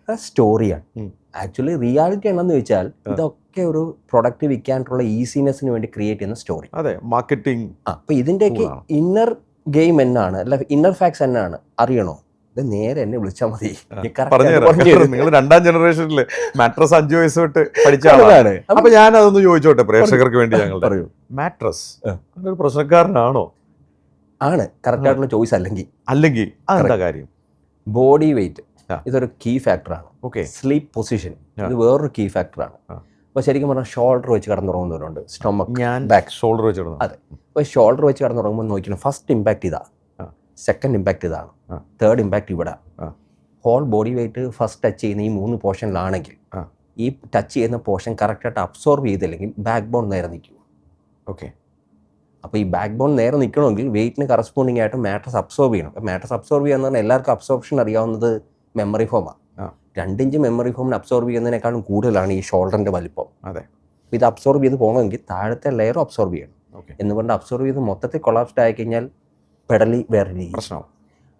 സ്റ്റോറിയാണ്. ആക്ച്വലി റിയാലിറ്റി ആണെന്ന് വെച്ചാൽ ഇതൊക്കെ ഒരു പ്രൊഡക്റ്റ് വിൽക്കാനുള്ള ഈസിനെസ്സിന് വേണ്ടി ക്രിയേറ്റ് ചെയ്യുന്ന സ്റ്റോറി. അതെ, മാർക്കറ്റിംഗ്. അപ്പോൾ ഇതിൻ്റെയൊക്കെ ഇന്നർ ഗെയിം എന്നാണ്, അല്ല ഇന്നർ ഫാക്ട്സ് എന്നാണ് അറിയണോ? ഇത് നേരെ എന്നെ വിളിച്ചാൽ മതി. പറഞ്ഞുതരാം. നിങ്ങൾ 2ാം ജനറേഷനിൽ മാട്രസ് 5 വയസ്സ് തൊട്ട് പഠിച്ച ആളാണ്. അപ്പൊ ഞാൻ അതൊന്ന് ചോദിച്ചോട്ടെ പ്രേക്ഷകർക്ക് വേണ്ടി. ഞങ്ങൾ പറയൂ, മാട്രസ് ഒരു പ്രശ്നക്കാരനാണോ? ആണ് കറക്റ്റ് ആയിട്ടുള്ള ചോയ്സ്. അല്ലെങ്കിൽ അതെന്താ കാര്യം? ബോഡി വെയിറ്റ് ഇതൊരു കീ ഫാക്ടറാണ്. ഓക്കെ. സ്ലീപ്പ് പൊസിഷൻ ഇത് വേറൊരു കീ ഫാക്ടറാണ്. അപ്പോൾ ശരിക്കും പറഞ്ഞാൽ ഷോൾഡർ വെച്ച് കിടന്നുറങ്ങുന്നവരുണ്ട്, സ്റ്റൊമക്ക്, ബാക്ക്. ഷോൾഡർ വെച്ച് കിടന്നു. അതെ. അപ്പോൾ ഷോൾഡർ വെച്ച് കിടന്നുറങ്ങുമ്പോൾ നോക്കണം, ഫസ്റ്റ് ഇമ്പാക്ട് ഇതാ, സെക്കൻഡ് ഇമ്പാക്ട് ഇതാണ്, തേർഡ് ഇമ്പാക്ട് ഇവിടെ. Whole body weight first touch ചെയ്യുന്ന ഈ 3 പോർഷനിലാണെങ്കിൽ ഈ ടച്ച് ചെയ്യുന്ന പോർഷൻ കറക്റ്റായിട്ട് അബ്സോർബ് ചെയ്തില്ലെങ്കിൽ ബാക്ക് ബോൺ നേരെ നിൽക്കും. ഓക്കെ. അപ്പോൾ ഈ ബാക്ക് ബോൺ നേരെ നിൽക്കണമെങ്കിൽ വെയിറ്റിന് കറസ്പോണ്ടിങ് ആയിട്ട് മാട്രസ് അബ്സോർബ് ചെയ്യണം. അപ്പോൾ മാട്രസ് അബ്സോർബ് ചെയ്യാന്ന് പറഞ്ഞാൽ എല്ലാവർക്കും അബ്സോർപ്ഷൻ അറിയാവുന്നത് മെമ്മറി ഫോമാണ്. 2 ഇഞ്ച് മെമ്മറി ഫോമിന് അബ്സോർബ് ചെയ്യുന്നതിനേക്കാളും കൂടുതലാണ് ഈ ഷോൾഡറിൻ്റെ വലിപ്പം. അതെ. ഇത് അബ്സോർബ് ചെയ്ത് പോകണമെങ്കിൽ താഴത്തെ ലെയറും അബ്സോർബ് ചെയ്യണം. എന്നുകൊണ്ട് അബ്സോർബ് ചെയ്ത് മൊത്തത്തിൽ കൊളാപ്സ്ഡ് ആയി കഴിഞ്ഞാൽ പെടലി വേറെ രീതി പ്രശ്നമാവും.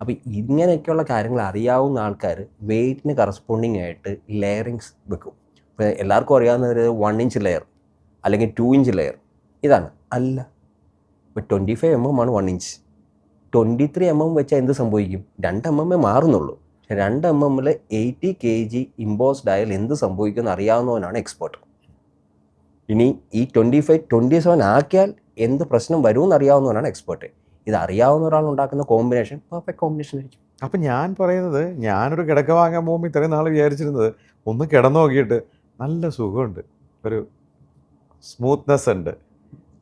അപ്പോൾ ഇങ്ങനെയൊക്കെയുള്ള കാര്യങ്ങൾ അറിയാവുന്ന ആൾക്കാർ വെയിറ്റിന് കറസ്പോണ്ടിങ് ആയിട്ട് ലെയറിങ്സ് വെക്കും. ഇപ്പോൾ എല്ലാവർക്കും അറിയാവുന്ന ഒരു 1 ഇഞ്ച് ലെയർ അല്ലെങ്കിൽ 2 ഇഞ്ച് ലെയർ ഇതാണ്. അല്ല, ഇപ്പോൾ 25 mm ആണ് 1 ഇഞ്ച്. 23 mm വെച്ചാൽ എന്ത് സംഭവിക്കും? 2 mm മാറുന്നുള്ളൂ. പക്ഷേ 2 mm 80 kg ഇമ്പോസ്ഡ് ആയാൽ എന്ത് സംഭവിക്കുമെന്ന് അറിയാവുന്നവനാണ് എക്സ്പേർട്ട്. ഇനി ഈ 25, 27 ആക്കിയാൽ എന്ത് പ്രശ്നം വരുമെന്ന് അറിയാവുന്നവനാണ് എക്സ്പേർട്ട്. ഇത് അറിയാവുന്ന ഒരാൾ ഉണ്ടാക്കുന്ന കോമ്പിനേഷൻ പെർഫെക്റ്റ് കോമ്പിനേഷൻ ആയിരിക്കും. അപ്പം ഞാൻ പറയുന്നത്, ഞാനൊരു കിടക്ക വാങ്ങാൻ പോകുമ്പോൾ ഇത്രയും നാൾ വിചാരിച്ചിരുന്നത് ഒന്ന് കിടന്നു നോക്കിയിട്ട് നല്ല സുഖമുണ്ട്, ഒരു സ്മൂത്ത്നെസ് ഉണ്ട്.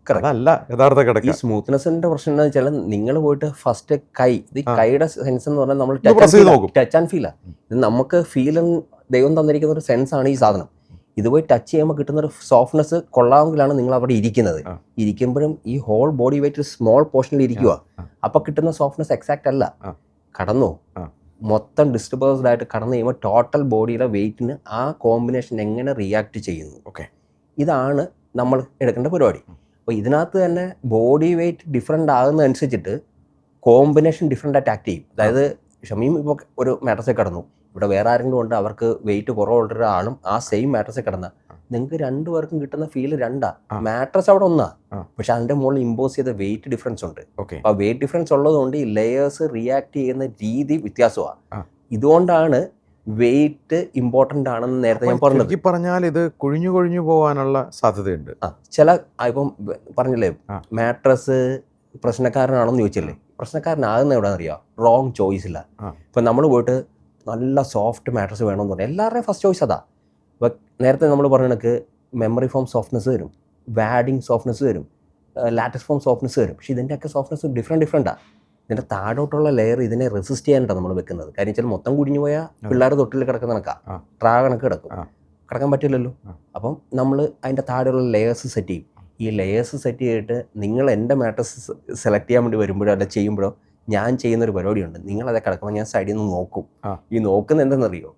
അതല്ല യഥാർത്ഥ കിടക്ക. ഈ സ്മൂത്ത്നെസ്സിന്റെ പ്രശ്നം എന്താ വെച്ചാൽ, നിങ്ങൾ പോയിട്ട് ഫസ്റ്റ് കൈയുടെ സെൻസ് എന്ന് പറഞ്ഞാൽ നമ്മൾ ടച്ച് ആൻഡ് ഫീലാണ്. ഇത് നമുക്ക് ദൈവം തന്നിരിക്കുന്ന ഒരു സെൻസ് ആണ് ഈ സാധനം. ഇത് പോയി ടച്ച് ചെയ്യുമ്പോൾ കിട്ടുന്ന ഒരു സോഫ്റ്റ്നെസ് കൊള്ളാമെങ്കിലാണ് നിങ്ങൾ അവിടെ ഇരിക്കുന്നത്. ഇരിക്കുമ്പോഴും ഈ ഹോൾ ബോഡി വെയിറ്റ് സ്മോൾ പോർഷനിൽ ഇരിക്കുക. അപ്പൊ കിട്ടുന്ന സോഫ്റ്റ്നെസ് എക്സാക്ട് അല്ല. കടന്നു മൊത്തം ഡിസ്റ്റർബേഴ്സ്ഡ് ആയിട്ട് കടന്നു കഴിയുമ്പോൾ ടോട്ടൽ ബോഡിയിലെ വെയിറ്റിന് ആ കോമ്പിനേഷൻ എങ്ങനെ റിയാക്ട് ചെയ്യുന്നു, ഇതാണ് നമ്മൾ എടുക്കേണ്ട പരിപാടി. അപ്പോൾ ഇതിനകത്ത് തന്നെ ബോഡി വെയിറ്റ് ഡിഫറെൻ്റ് ആകുന്നതനുസരിച്ചിട്ട് കോമ്പിനേഷൻ ഡിഫറെൻ്റ് ആയിട്ട് ആക്ട് ചെയ്യും. അതായത് ഷമീം ഇപ്പോൾ ഒരു മാട്രസിൽ കിടന്നു, ഇവിടെ വേറെ ആരെങ്കിലും ഉണ്ട് അവർക്ക് വെയിറ്റ് കുറവുള്ള ഒരാളും ആ സെയിം മാട്രസിൽ കിടന്ന, നിങ്ങൾക്ക് 2 പേർക്കും കിട്ടുന്ന ഫീൽ 2. മാട്രസ് അവിടെ 1, പക്ഷെ അതിന്റെ മുകളിൽ ഇമ്പോസ് ചെയ്ത വെയിറ്റ് ഡിഫറൻസ് ഉണ്ട്. അപ്പോൾ വെയിറ്റ് ഡിഫറൻസ് ഉള്ളതുകൊണ്ട് ഈ ലെയേഴ്സ് റിയാക്ട് ചെയ്യുന്ന രീതി വ്യത്യാസമാണ്. ഇതുകൊണ്ടാണ് വെയിറ്റ് ഇമ്പോർട്ടൻ്റ് ആണെന്ന് നേരത്തെ ഞാൻ പറഞ്ഞത്. പറഞ്ഞാൽ ഇത് കുഴിഞ്ഞു പോകാനുള്ള സാധ്യതയുണ്ട്. ചില ഇപ്പം പറഞ്ഞില്ലേ മാട്രസ് പ്രശ്നക്കാരനാണെന്ന് ചോദിച്ചില്ലേ, പ്രശ്നക്കാരനാകുന്ന എവിടെയാണെന്ന് അറിയാം, റോങ് ചോയ്സ് ഇല്ല. ഇപ്പം നമ്മൾ പോയിട്ട് നല്ല സോഫ്റ്റ് മാട്രസ് വേണമെന്ന് പറഞ്ഞാൽ എല്ലാവരുടെയും ഫസ്റ്റ് ചോയ്സ് അതാ. അപ്പോൾ നേരത്തെ നമ്മൾ പറഞ്ഞ കണക്ക് മെമ്മറി ഫോം സോഫ്റ്റ്നെസ് വരും, വാഡിങ് സോഫ്റ്റ്നെസ് വരും, ലാറ്റക്സ് ഫോം സോഫ്റ്റ്നെസ് വരും. പക്ഷേ ഇതിൻ്റെയൊക്കെ സോഫ്റ്റ്നെസ് ഡിഫറെൻറ്റാണ്. ഇതിൻ്റെ താഴോട്ടുള്ള ലെയർ ഇതിനെ റെസിസ്റ്റ് ചെയ്യാനായിട്ടാണ് നമ്മൾ വെക്കുന്നത്. കാര്യം വെച്ചാൽ മൊത്തം കുടിഞ്ഞു പോയാൽ പിള്ളേർ തൊട്ടിൽ കിടക്കുന്ന കണക്കാണ്, ട്രാ കണക്ക് കിടക്കാൻ പറ്റില്ലല്ലോ. അപ്പം നമ്മൾ അതിൻ്റെ താഴെയുള്ള ലെയേഴ്സ് സെറ്റ് ചെയ്യും. ഈ ലെയേഴ്സ് സെറ്റ് ചെയ്തിട്ട് നിങ്ങൾ എൻ്റെ മാട്രസ് സെലക്ട് ചെയ്യാൻ വേണ്ടി വരുമ്പോഴോ അല്ല ചെയ്യുമ്പോഴോ ഞാൻ ചെയ്യുന്നൊരു പരിപാടിയുണ്ട്. നിങ്ങളത് കിടക്കുമ്പോൾ ഞാൻ സൈഡിൽ നിന്ന് നോക്കും. ഈ നോക്കുന്നത് എന്തെന്നറിയോ,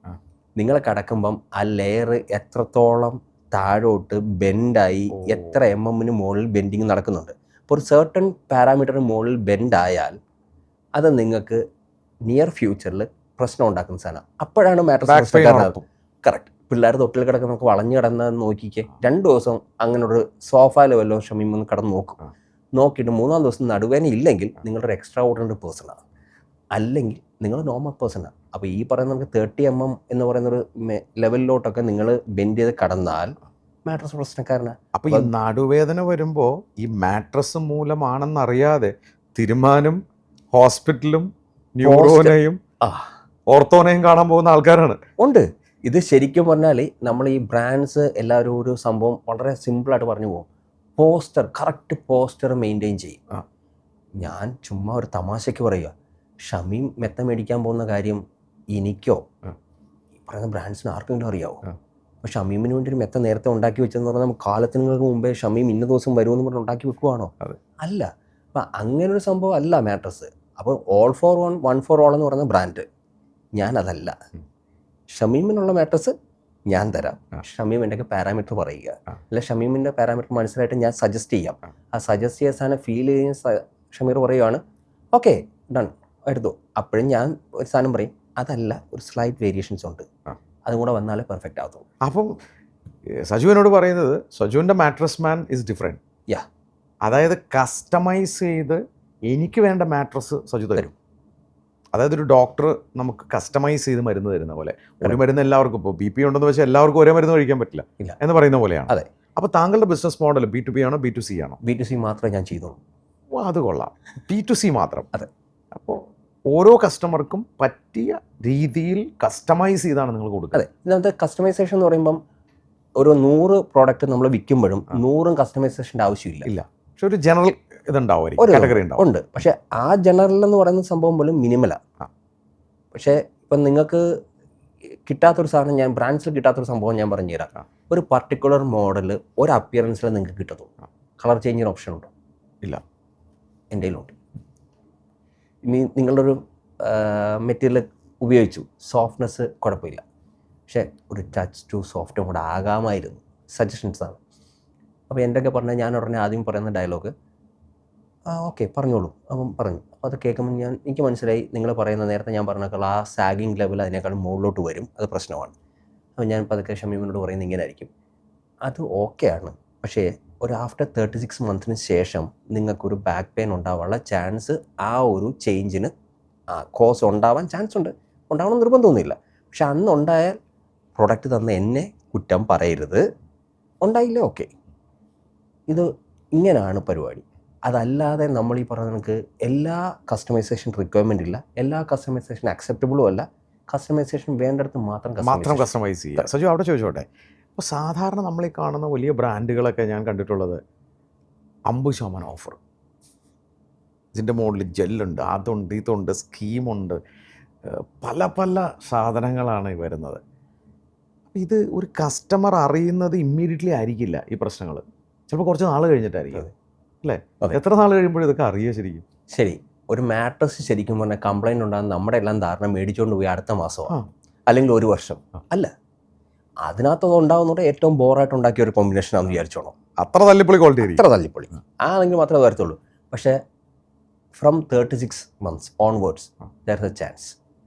നിങ്ങൾ കിടക്കുമ്പം ആ ലെയർ എത്രത്തോളം താഴോട്ട് ബെൻഡായി, എത്ര mm മുകളിൽ ബെൻഡിങ് നടക്കുന്നുണ്ട്. അപ്പോൾ ഒരു സർട്ടൺ പാരാമീറ്ററിന് മുകളിൽ ബെൻഡായാൽ അത് നിങ്ങൾക്ക് നിയർ ഫ്യൂച്ചറിൽ പ്രശ്നം ഉണ്ടാക്കുന്ന സാധനം. അപ്പോഴാണ് മാട്രസ് കറക്റ്റ്. പിള്ളേർ തൊട്ടിൽ കിടക്കുന്ന നമുക്ക് വളഞ്ഞു കിടന്നതെന്ന് നോക്കിക്കേ, 2 ദിവസം അങ്ങനെ ഒരു സോഫയിൽ വല്ലോ ഷമീമെന്ന് കിടന്ന് നോക്കും. നോക്കിയിട്ട് 3-ാം ദിവസം നടുവേന ഇല്ലെങ്കിൽ നിങ്ങളൊരു എക്സ്ട്രാ ഓർഡിനറി പേഴ്സണാണ്, അല്ലെങ്കിൽ നിങ്ങൾ നോർമൽ പേഴ്സണാണ്. അപ്പോൾ ഈ പറയുന്ന നമുക്ക് 30 mm എന്ന് പറയുന്നൊരു ലെവലിലോട്ടൊക്കെ നിങ്ങൾ ബെൻഡ് ചെയ്ത് കടന്നാൽ മാട്രസ് പ്രശ്നക്കാരനാണ്. അപ്പോൾ ഈ നടുവേദന വരുമ്പോൾ ഈ മാട്രസ് മൂലമാണെന്നറിയാതെ തിരുമാനും ഹോസ്പിറ്റലും ന്യൂറോനെയും ഓർത്തോനെയും കാണാൻ പോകുന്ന ആൾക്കാരാണ് ഉണ്ട്. ഇത് ശരിക്കും പറഞ്ഞാൽ നമ്മൾ ഈ ബ്രാൻഡ്സ് എല്ലാവരും ഒരു സംഭവം വളരെ സിമ്പിളായിട്ട് പറഞ്ഞു പോകും. കറക്റ്റ് പോസ്റ്റർ മെയിൻറ്റെയിൻ ചെയ്യും. ഞാൻ ചുമ്മാ ഒരു തമാശയ്ക്ക് പറയുക, ഷമീം മെത്ത മേടിക്കാൻ പോകുന്ന കാര്യം എനിക്കോ ഈ പറയുന്ന ബ്രാൻഡ്സിന് ആർക്കെങ്കിലും അറിയാവോ? അപ്പോൾ ഷമീമിന് വേണ്ടി ഒരു മെത്ത നേരത്തെ ഉണ്ടാക്കി വെച്ചെന്ന് പറഞ്ഞാൽ നമുക്ക് കാലത്തിനുകൾക്ക് മുമ്പേ ഷമീം ഇന്ന ദിവസം വരുമെന്ന് പറഞ്ഞ് ഉണ്ടാക്കി വെക്കുവാണോ? അല്ല. അപ്പം അങ്ങനൊരു സംഭവം അല്ല മാട്രസ്. അപ്പോൾ all for one for all എന്ന് പറയുന്ന ബ്രാൻഡ്, ഞാനതല്ല. ഷമീമിനുള്ള മാട്രസ് ഞാൻ തരാം. ഷമീം എൻ്റെ പാരാമീറ്റർ പറയുക, അല്ല ഷമീമിൻ്റെ പാരാമീറ്റർ മനസ്സിലായിട്ട് ഞാൻ സജസ്റ്റ് ചെയ്യാം. ആ സജസ്റ്റ് ചെയ്ത സാധനം ഫീൽ ചെയ്യുന്ന ഷമീർ പറയുകയാണ്, ഓക്കെ ഡൺ എടുത്തു. അപ്പോഴും ഞാൻ ഒരു സാധനം പറയും, അതല്ല, ഒരു സ്ലൈറ്റ് വേരിയേഷൻസ് ഉണ്ട്, അതും കൂടെ വന്നാലേ പെർഫെക്റ്റ് ആകും. അപ്പം സജുവിനോട് പറയുന്നത്, സജുവിൻ്റെ മാട്രസ് മാൻ ഇസ് ഡിഫറെൻറ്റ്. അതായത് കസ്റ്റമൈസ് ചെയ്ത് എനിക്ക് വേണ്ട മാട്രസ് സജു തരും. അതായത് ഒരു ഡോക്ടർ നമുക്ക് കസ്റ്റമൈസ് ചെയ്ത് മരുന്ന് തരുന്ന പോലെ. ഒരു മരുന്ന് എല്ലാവർക്കും, ഇപ്പോൾ BP ഉണ്ടെന്ന് വെച്ചാൽ എല്ലാവർക്കും ഒരേ മരുന്ന് കഴിക്കാൻ പറ്റില്ല ഇല്ല. എന്ന് പറയുന്ന പോലെയാണ്. അതെ. അപ്പോൾ താങ്കളുടെ ബിസിനസ് മോഡൽ B2B ആണോ B2C ആണോ? B2C മാത്രമേ ഞാൻ ചെയ്തോളൂ. അത് കൊള്ളാം. B2C മാത്രം. അതെ. അപ്പോൾ ഓരോ കസ്റ്റമർക്കും പറ്റിയ രീതിയിൽ കസ്റ്റമൈസ് ചെയ്താണ് നിങ്ങൾ കൊടുക്കുക. അതെ. ഇതിനകത്ത് കസ്റ്റമൈസേഷൻ എന്ന് പറയുമ്പം ഒരു 100 പ്രോഡക്റ്റ് നമ്മൾ വിൽക്കുമ്പോഴും 100 കസ്റ്റമൈസേഷൻ്റെ ആവശ്യമില്ല. ഇല്ല, പക്ഷെ ഒരു ജനറൽ ഇതുണ്ടാവും, ഒരു കാറ്റഗറി ഉണ്ടാവും. ഉണ്ട്. പക്ഷേ ആ ജനറൽ എന്ന് പറയുന്ന സംഭവം പോലും മിനിമലാണ്. പക്ഷേ ഇപ്പം നിങ്ങൾക്ക് കിട്ടാത്തൊരു സാധനം, ഞാൻ ബ്രാൻഡ്സിൽ കിട്ടാത്തൊരു സംഭവം ഞാൻ പറഞ്ഞു തരാം. ഒരു പർട്ടിക്കുലർ മോഡൽ ഒരു അപ്പിയറൻസിൽ നിങ്ങൾക്ക് കിട്ടത്തുള്ളൂ. കളർ ചേഞ്ചിന് ഓപ്ഷൻ ഉണ്ടോ? ഇല്ല. എൻ്റെ കയ്യിലുണ്ട്. ഇനി നിങ്ങളുടെ ഒരു മെറ്റീരിയൽ ഉപയോഗിച്ചു, സോഫ്റ്റ്നെസ് കുഴപ്പമില്ല, പക്ഷേ ഒരു ടച്ച് ടു സോഫ്റ്റും കൂടെ ആകാമായിരുന്നു. സജഷൻസാണ്. അപ്പോൾ എന്തൊക്കെ പറഞ്ഞാൽ ഞാൻ ഉടനെ ആദ്യം പറയുന്ന ഡയലോഗ് ഓക്കെ പറഞ്ഞോളൂ. അപ്പം പറഞ്ഞു. അപ്പോൾ അത് കേൾക്കുമ്പോൾ എനിക്ക് മനസ്സിലായി നിങ്ങൾ പറയുന്ന നേരത്തെ ഞാൻ പറഞ്ഞേക്കാൾ ആ സാഗിങ് ലെവൽ അതിനേക്കാളും മുകളിലോട്ട് വരും, അത് പ്രശ്നമാണ്. അപ്പോൾ ഞാൻ പതുക്കെ ഷമീമിനോട് പറയുന്നത് ഇങ്ങനെ ആയിരിക്കും, അത് ഓക്കെയാണ്, പക്ഷേ ഒരു ആഫ്റ്റർ 36 മന്ത്സിന് ശേഷം നിങ്ങൾക്കൊരു ബാക്ക് പെയിൻ ഉണ്ടാവാനുള്ള ചാൻസ്, ആ ഒരു ചേഞ്ചിന് കോസ് ഉണ്ടാവാൻ ചാൻസ് ഉണ്ട്. ഉണ്ടാവണം നിർബന്ധമൊന്നുമില്ല. പക്ഷെ അന്നുണ്ടായാൽ പ്രൊഡക്റ്റ് തന്ന എന്നെ കുറ്റം പറയരുത്. ഉണ്ടായില്ല, ഓക്കെ, ഇത് ഇങ്ങനെയാണ് പരിപാടി. അതല്ലാതെ നമ്മൾ ഈ പറഞ്ഞ കണക്ക് എല്ലാ കസ്റ്റമൈസേഷൻ റിക്വയർമെൻ്റ് ഇല്ല, എല്ലാ കസ്റ്റമൈസേഷൻ അക്സെപ്റ്റബിളും അല്ല. കസ്റ്റമൈസേഷൻ വേണ്ടടുത്ത് മാത്രം കസ്റ്റമൈസ് ചെയ്യുക. സജു, അവിടെ ചോദിച്ചോട്ടെ, അപ്പോൾ സാധാരണ നമ്മൾ ഈ കാണുന്ന വലിയ ബ്രാൻഡുകളൊക്കെ ഞാൻ കണ്ടിട്ടുള്ളത് 50% ഓഫർ, ഇതിൻ്റെ മുകളിൽ ജെല്ലുണ്ട്, അതുണ്ട്, ഇതുണ്ട്, സ്കീമുണ്ട്, പല പല സാധനങ്ങളാണ് ഈ വരുന്നത്. ഇത് ഒരു കസ്റ്റമർ അറിയുന്നത് ഇമ്മീഡിയറ്റ്ലി ആയിരിക്കില്ല ഈ പ്രശ്നങ്ങൾ, ചിലപ്പോൾ കുറച്ച് നാൾ കഴിഞ്ഞിട്ടായിരിക്കും, അല്ലേ? എത്ര നാൾ കഴിയുമ്പോഴും ഇതൊക്കെ അറിയുക ശരിക്കും? ശരി, ഒരു മാട്രസ് ശരിക്കും പറഞ്ഞാൽ കംപ്ലൈൻറ്റ് ഉണ്ടാകുന്ന നമ്മുടെ എല്ലാം ധാരണ മേടിച്ചുകൊണ്ട് പോയി അടുത്ത മാസമാണ് അല്ലെങ്കിൽ ഒരു വർഷം അല്ല. അതിനകത്തത് ഉണ്ടാകുന്നത് ഏറ്റവും ബോറായിട്ട് ഉണ്ടാക്കിയ ഒരു കോമ്പിനേഷൻ ആണെന്ന് വിചാരിച്ചോണം. അത്ര തല്ലിപ്പൊളി ക്വാളിറ്റി, അത്ര തല്ലിപ്പൊളി ആണെങ്കിൽ മാത്രമേ വരത്തുള്ളൂ. പക്ഷേ from 36 months onwards there is A chance.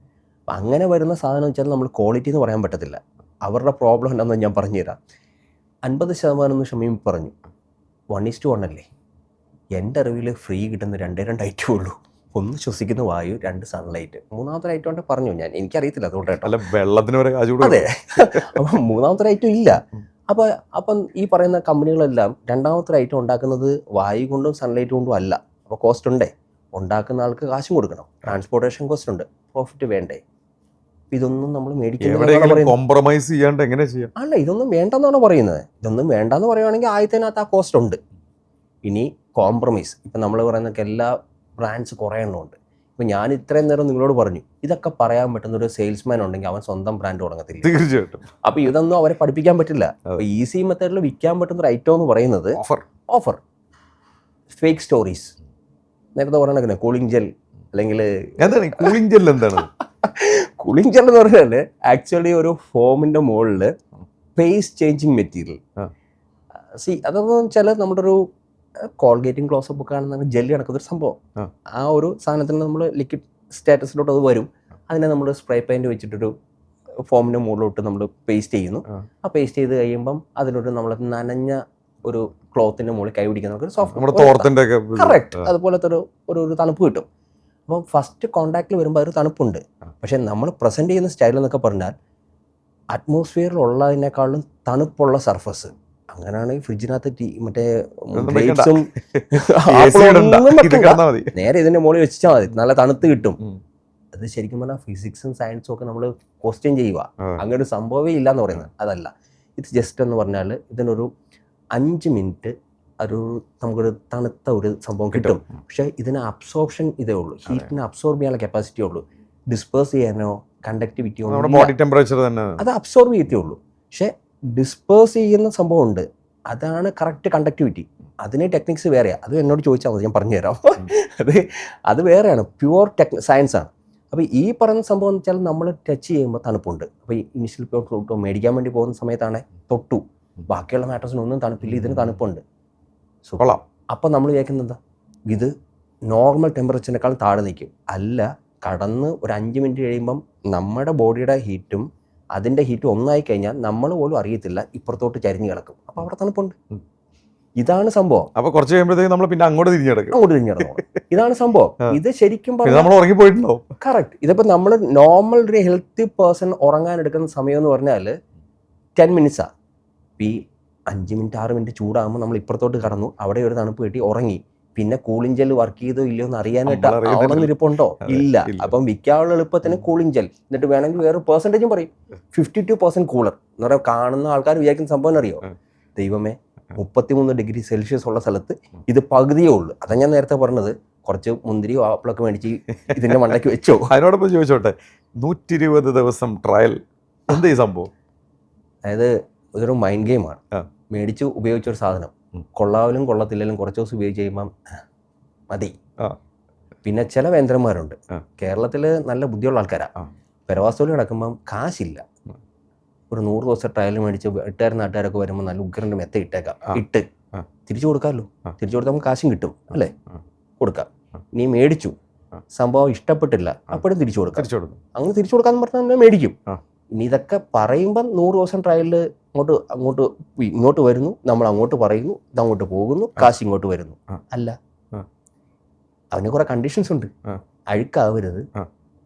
അപ്പം അങ്ങനെ വരുന്ന സാധനം വെച്ചാൽ നമ്മൾ ക്വാളിറ്റി എന്ന് പറയാൻ പറ്റത്തില്ല. അവരുടെ പ്രോബ്ലം എന്താണെന്ന് ഞാൻ പറഞ്ഞുതരാം. 50% എന്ന് ഷമീം പറഞ്ഞു, 1:1 അല്ലേ? എൻ്റെ അറിവിൽ ഫ്രീ കിട്ടുന്ന 2 ഐറ്റമേ ഉള്ളൂ. ഒന്ന് ശ്വസിക്കുന്ന വായു, 2 സൺലൈറ്റ്. മൂന്നാമത്തെ ഐറ്റം കൊണ്ട് പറഞ്ഞു ഞാൻ, എനിക്കറിയത്തില്ല അതുകൊണ്ട് കേട്ടോ. അല്ല, വെള്ളത്തിന് വരെ കാശ്. അതെ, അപ്പം മൂന്നാമത്തെ ഐറ്റം ഇല്ല. അപ്പം ഈ പറയുന്ന കമ്പനികളെല്ലാം രണ്ടാമത്തെ ഐറ്റം ഉണ്ടാക്കുന്നത് വായു കൊണ്ടും സൺലൈറ്റ് കൊണ്ടും അല്ല. അപ്പോൾ കോസ്റ്റ് ഉണ്ടേ, ഉണ്ടാക്കുന്ന ആൾക്ക് കാശും കൊടുക്കണം, ട്രാൻസ്പോർട്ടേഷൻ കോസ്റ്റ് ഉണ്ട്, പ്രോഫിറ്റ് വേണ്ടേ? ഇതൊന്നും നമ്മൾ മേടിക്കുന്നത് കോംപ്രമൈസ് ചെയ്യാണ്ട് എങ്ങനെ ചെയ്യാം? അല്ല, ഇതൊന്നും വേണ്ടെന്നാണ് പറയുന്നത്. ഇതൊന്നും വേണ്ടെന്ന് പറയുവാണെങ്കിൽ ആദ്യത്തിനകത്ത് ആ കോസ്റ്റ് ഉണ്ട്. ഇനി കോംപ്രമൈസ്, ഇപ്പം നമ്മൾ പറയുന്നതൊക്കെ എല്ലാ ബ്രാൻഡ്സ് കുറേ എണ്ണമുണ്ട്. ഇപ്പം ഞാൻ ഇത്രയും നേരം നിങ്ങളോട് പറഞ്ഞു, ഇതൊക്കെ പറയാൻ പറ്റുന്ന ഒരു സെയിൽസ്മാൻ ഉണ്ടെങ്കിൽ അവൻ സ്വന്തം ബ്രാൻഡ് തുടങ്ങത്തില്ല. തീർച്ചയായിട്ടും. അപ്പോൾ ഇതൊന്നും അവരെ പഠിപ്പിക്കാൻ പറ്റില്ല. അപ്പോൾ ഈസി മെത്തേഡിൽ വിൽക്കാൻ പറ്റുന്ന ഒരു ഐറ്റം എന്ന് പറയുന്നത് ഓഫർ, ഫേക്ക് സ്റ്റോറീസ്. നേരത്തെ പറയണ കൂളിംഗ് ജെൽ, അല്ലെങ്കിൽ കൂളിംഗ് ജെൽ എന്താണ്? കൂളിംഗ് ജെൽ എന്ന് പറഞ്ഞാൽ ആക്ച്വലി ഒരു ഫോമിൻ്റെ മുകളിൽ പേസ്റ്റ് ചേഞ്ചിങ് മെറ്റീരിയൽ. അതെന്ന് വെച്ചാൽ നമ്മുടെ ഒരു കോൾഗേറ്റും ക്ലോസപ്പ് ഒക്കെ ആണെന്നാണ് ജെല്ലി നടക്കുന്നൊരു സംഭവം. ആ ഒരു സാധനത്തിൽ നമ്മൾ ലിക്വിഡ് സ്റ്റാറ്റസിലോട്ട് അത് വരും. അതിനെ നമ്മൾ സ്പ്രേ പെയിൻറ്റ് വെച്ചിട്ടൊരു ഫോമിൻ്റെ മുകളിലോട്ട് നമ്മൾ പേസ്റ്റ് ചെയ്യുന്നു. ആ പേസ്റ്റ് ചെയ്ത് കഴിയുമ്പം അതിനൊരു നമ്മൾ നനഞ്ഞ ഒരു ക്ലോത്തിൻ്റെ മുകളിൽ കൈ പിടിക്കുന്ന സോഫ്റ്റ്, കറക്റ്റ് അതുപോലത്തെ ഒരു തണുപ്പ് കിട്ടും. അപ്പം ഫസ്റ്റ് കോണ്ടാക്റ്റിൽ വരുമ്പോൾ അതൊരു തണുപ്പുണ്ട്. പക്ഷേ നമ്മൾ പ്രസൻറ്റ് ചെയ്യുന്ന സ്റ്റൈൽ എന്നൊക്കെ പറഞ്ഞാൽ അറ്റ്മോസ്ഫിയറിലുള്ളതിനേക്കാളും തണുപ്പുള്ള സർഫസ്. അങ്ങനെയാണ് ഈ ഫ്രിഡ്ജിനകത്ത് മറ്റേ ഗ്രേപ്സും നേരെ ഇതിൻ്റെ മുകളിൽ വെച്ചാൽ മതി, നല്ല തണുത്ത് കിട്ടും. അത് ശരിക്കും പറഞ്ഞാൽ ഫിസിക്സും സയൻസും ഒക്കെ നമ്മൾ ക്വസ്റ്റ്യൻ ചെയ്യുക. അങ്ങനെ ഒരു സംഭവമേ ഇല്ല എന്ന് പറയുന്നത് അതല്ല. ഇത് ജസ്റ്റ് എന്ന് പറഞ്ഞാൽ ഇതിനൊരു 5 മിനിറ്റ് നമുക്കൊരു തണുത്ത ഒരു സംഭവം കിട്ടും. പക്ഷേ ഇതിന് അബ്സോർപ്ഷൻ ഇതേ ഉള്ളൂ, ഹീറ്റിനെ അബ്സോർബ് ചെയ്യാനുള്ള കപ്പാസിറ്റി ഉള്ളൂ. ഡിസ്പേഴ്സ് ചെയ്യാനോ കണ്ടക്ടിവിറ്റിയോ അത് അബ്സോർബ് ചെയ്യത്തേ ഉള്ളൂ. പക്ഷേ ഡിസ്പേഴ്സ് ചെയ്യുന്ന സംഭവം ഉണ്ട്, അതാണ് കറക്റ്റ് കണ്ടക്ടിവിറ്റി. അതിന് ടെക്നിക്സ് വേറെയാണ്. അത് എന്നോട് ചോദിച്ചാൽ മതി, ഞാൻ പറഞ്ഞുതരാം. അത് വേറെയാണ്, പ്യുവർ സയൻസാണ്. അപ്പോൾ ഈ പറയുന്ന സംഭവം എന്ന് വെച്ചാൽ നമ്മൾ ടച്ച് ചെയ്യുമ്പോൾ തണുപ്പുണ്ട്. അപ്പോൾ ഈ ഇനിഷ്യൽ പ്യൂർ മേടിക്കാൻ വേണ്ടി പോകുന്ന സമയത്താണ് തൊട്ടു, ബാക്കിയുള്ള മാട്രസിനൊന്നും തണുപ്പില്ല, ഇതിന് തണുപ്പുണ്ട്. അപ്പോൾ നമ്മൾ വിചാരിക്കുന്നത് എന്താ, ഇത് നോർമൽ ടെമ്പറേച്ചറിനേക്കാൾ താഴെ നിൽക്കും. അല്ല, കടന്ന് ഒരു 5 മിനിറ്റ് കഴിയുമ്പം നമ്മുടെ ബോഡിയുടെ ഹീറ്റും അതിൻ്റെ ഹീറ്റും ഒന്നായി കഴിഞ്ഞാൽ നമ്മൾ പോലും അറിയത്തില്ല, ഇപ്പുറത്തോട്ട് ചരിഞ്ഞ് കിടക്കും. അപ്പോൾ അവിടെ തണുപ്പുണ്ട്. ഇതാണ് സംഭവം. അപ്പൊ കുറച്ച് കഴിയുമ്പോഴത്തേക്ക് നമ്മൾ പിന്നെ അങ്ങോട്ട് തിരിഞ്ഞെടുക്കും. അങ്ങോട്ട് തിരിഞ്ഞിടണം. ഇതാണ് സംഭവം. ഇത് ശരിക്കും നമ്മൾ ഉറങ്ങിപ്പോയിട്ടുണ്ടോ? കറക്റ്റ്. ഇതിപ്പോ നമ്മൾ നോർമൽ ഒരു ഹെൽത്തി പേഴ്സൺ ഉറങ്ങാൻ എടുക്കുന്ന സമയം എന്ന് പറഞ്ഞാൽ 10 മിനിറ്റ്സാ. ഈ 5 മിനിറ്റ് 6 മിനിറ്റ് ചൂടാകുമ്പോൾ നമ്മൾ ഇപ്പുറത്തോട്ട് കടന്നു, അവിടെ ഒരു തണുപ്പ് കിട്ടി, ഉറങ്ങി. പിന്നെ കൂളിംഗ് ജെൽ വർക്ക് ചെയ്തോ ഇല്ലയോ എന്ന് അറിയാനായിട്ട് അവിടെ ഇരിപ്പുണ്ടോ? ഇല്ല. അപ്പം വിൽക്കാനുള്ള എളുപ്പത്തിന് കൂളിംഗ് ജെൽ, എന്നിട്ട് വേണമെങ്കിൽ വേറെ പെർസെൻറ്റേജും പറയും 52% കൂളർ എന്ന് പറയാൻ കാണുന്ന ആൾക്കാർ വിചാരിക്കുന്ന സംഭവം അറിയോ? ദൈവമേ, 33 ഡിഗ്രി സെൽഷ്യസ് ഉള്ള സ്ഥലത്ത് ഇത് പകുതിയേ ഉള്ളൂ. അതാ ഞാൻ നേരത്തെ പറഞ്ഞത്, കുറച്ച് മുന്തിരിയോ ആപ്പിളൊക്കെ മേടിച്ച് ഇതിന്റെ മണ്ടയ്ക്ക് വെച്ചോ. അതിനോടൊപ്പം ചോദിച്ചോട്ടെ, 120 ദിവസം ട്രയൽ എന്ത് ഈ സംഭവം? അതായത് ഇതൊരു മൈൻഡ് ഗെയിമാണ്. മേടിച്ച് ഉപയോഗിച്ചൊരു സാധനം കൊള്ളാവലും കൊള്ളത്തില്ലെങ്കിലും കുറച്ച് ദിവസം ഉപയോഗിച്ച് കഴിയുമ്പം മതി. പിന്നെ ചില വേന്ദ്രന്മാരുണ്ട് കേരളത്തിൽ, നല്ല ബുദ്ധിയുള്ള ആൾക്കാരാണ്. പെരവാസോലി കിടക്കുമ്പം കാശില്ല, ഒരു 100 ദിവസം ട്രയൽ മേടിച്ച് വീട്ടുകാരും നാട്ടുകാരൊക്കെ വരുമ്പോൾ നല്ല ഉഗ്രൻ്റെ മെത്ത ഇട്ടേക്കാം, ഇട്ട് തിരിച്ചു കൊടുക്കാമല്ലോ. തിരിച്ചു കൊടുത്താൽ നമുക്ക് കാശും കിട്ടും അല്ലേ? കൊടുക്കാം. നീ മേടിച്ചു, സംഭവം ഇഷ്ടപ്പെട്ടില്ല, അപ്പോഴും തിരിച്ചു കൊടുക്കാം. അങ്ങനെ തിരിച്ചു കൊടുക്കാന്ന് പറഞ്ഞാൽ മേടിക്കും. ഇനി ഇതൊക്കെ പറയുമ്പം 100 ദിവസം ട്രയലിൽ ഇങ്ങോട്ട് വരുന്നു, നമ്മൾ അങ്ങോട്ട് പറയുന്നു, ഇതങ്ങോട്ട് പോകുന്നു, കാശ് ഇങ്ങോട്ട് വരുന്നു. അല്ല, അതിന് കുറെ കണ്ടീഷൻസ് ഉണ്ട്. അഴുക്കാവരുത്,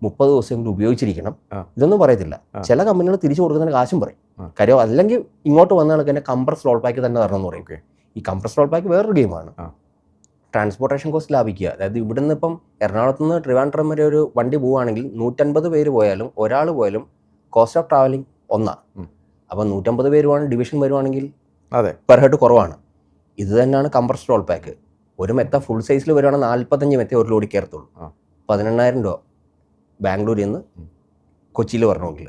30 ദിവസമെങ്കിലും ഉപയോഗിച്ചിരിക്കണം, ഇതൊന്നും പറയത്തില്ല. ചില കമ്പനികൾ തിരിച്ചു കൊടുക്കുന്നതിന് കാശും പറയും. കാര്യം അല്ലെങ്കിൽ ഇങ്ങോട്ട് വന്ന കണക്ക് തന്നെ കംപ്രസ് റോൾ പാക്ക് തന്നെ തരണം എന്ന് പറയും. ഈ കംപ്രസ് റോൾ പാക്ക് വേറൊരു ഗെയിമാണ്. ട്രാൻസ്പോർട്ടേഷൻ കോസ്റ്റ് ലാഭിക്കുക. അതായത് ഇവിടുന്ന് ഇപ്പം എറണാകുളത്ത് നിന്ന് ട്രിവാൻഡ്രം വരെ ഒരു വണ്ടി പോവുകയാണെങ്കിൽ 150 പേര് പോയാലും ഒരാൾ പോയാലും കോസ്റ്റ് ഓഫ് ട്രാവലിംഗ് ഒന്നാണ്. അപ്പം 150 പേര് ഡിവിഷൻ വരുവാണെങ്കിൽ പെർ ഹെഡ് കുറവാണ്. ഇത് തന്നെയാണ് കംപ്രസ് റോൾ പാക്ക്. ഒരു മെത്ത ഫുൾ സൈസിൽ വരുവാണെങ്കിൽ 45 മെത്ത ഒരു ലോഡ് കയറത്തുള്ളൂ. 18,000 രൂപ ബാംഗ്ലൂരിൽ നിന്ന് കൊച്ചിയിൽ വരണമെങ്കിൽ.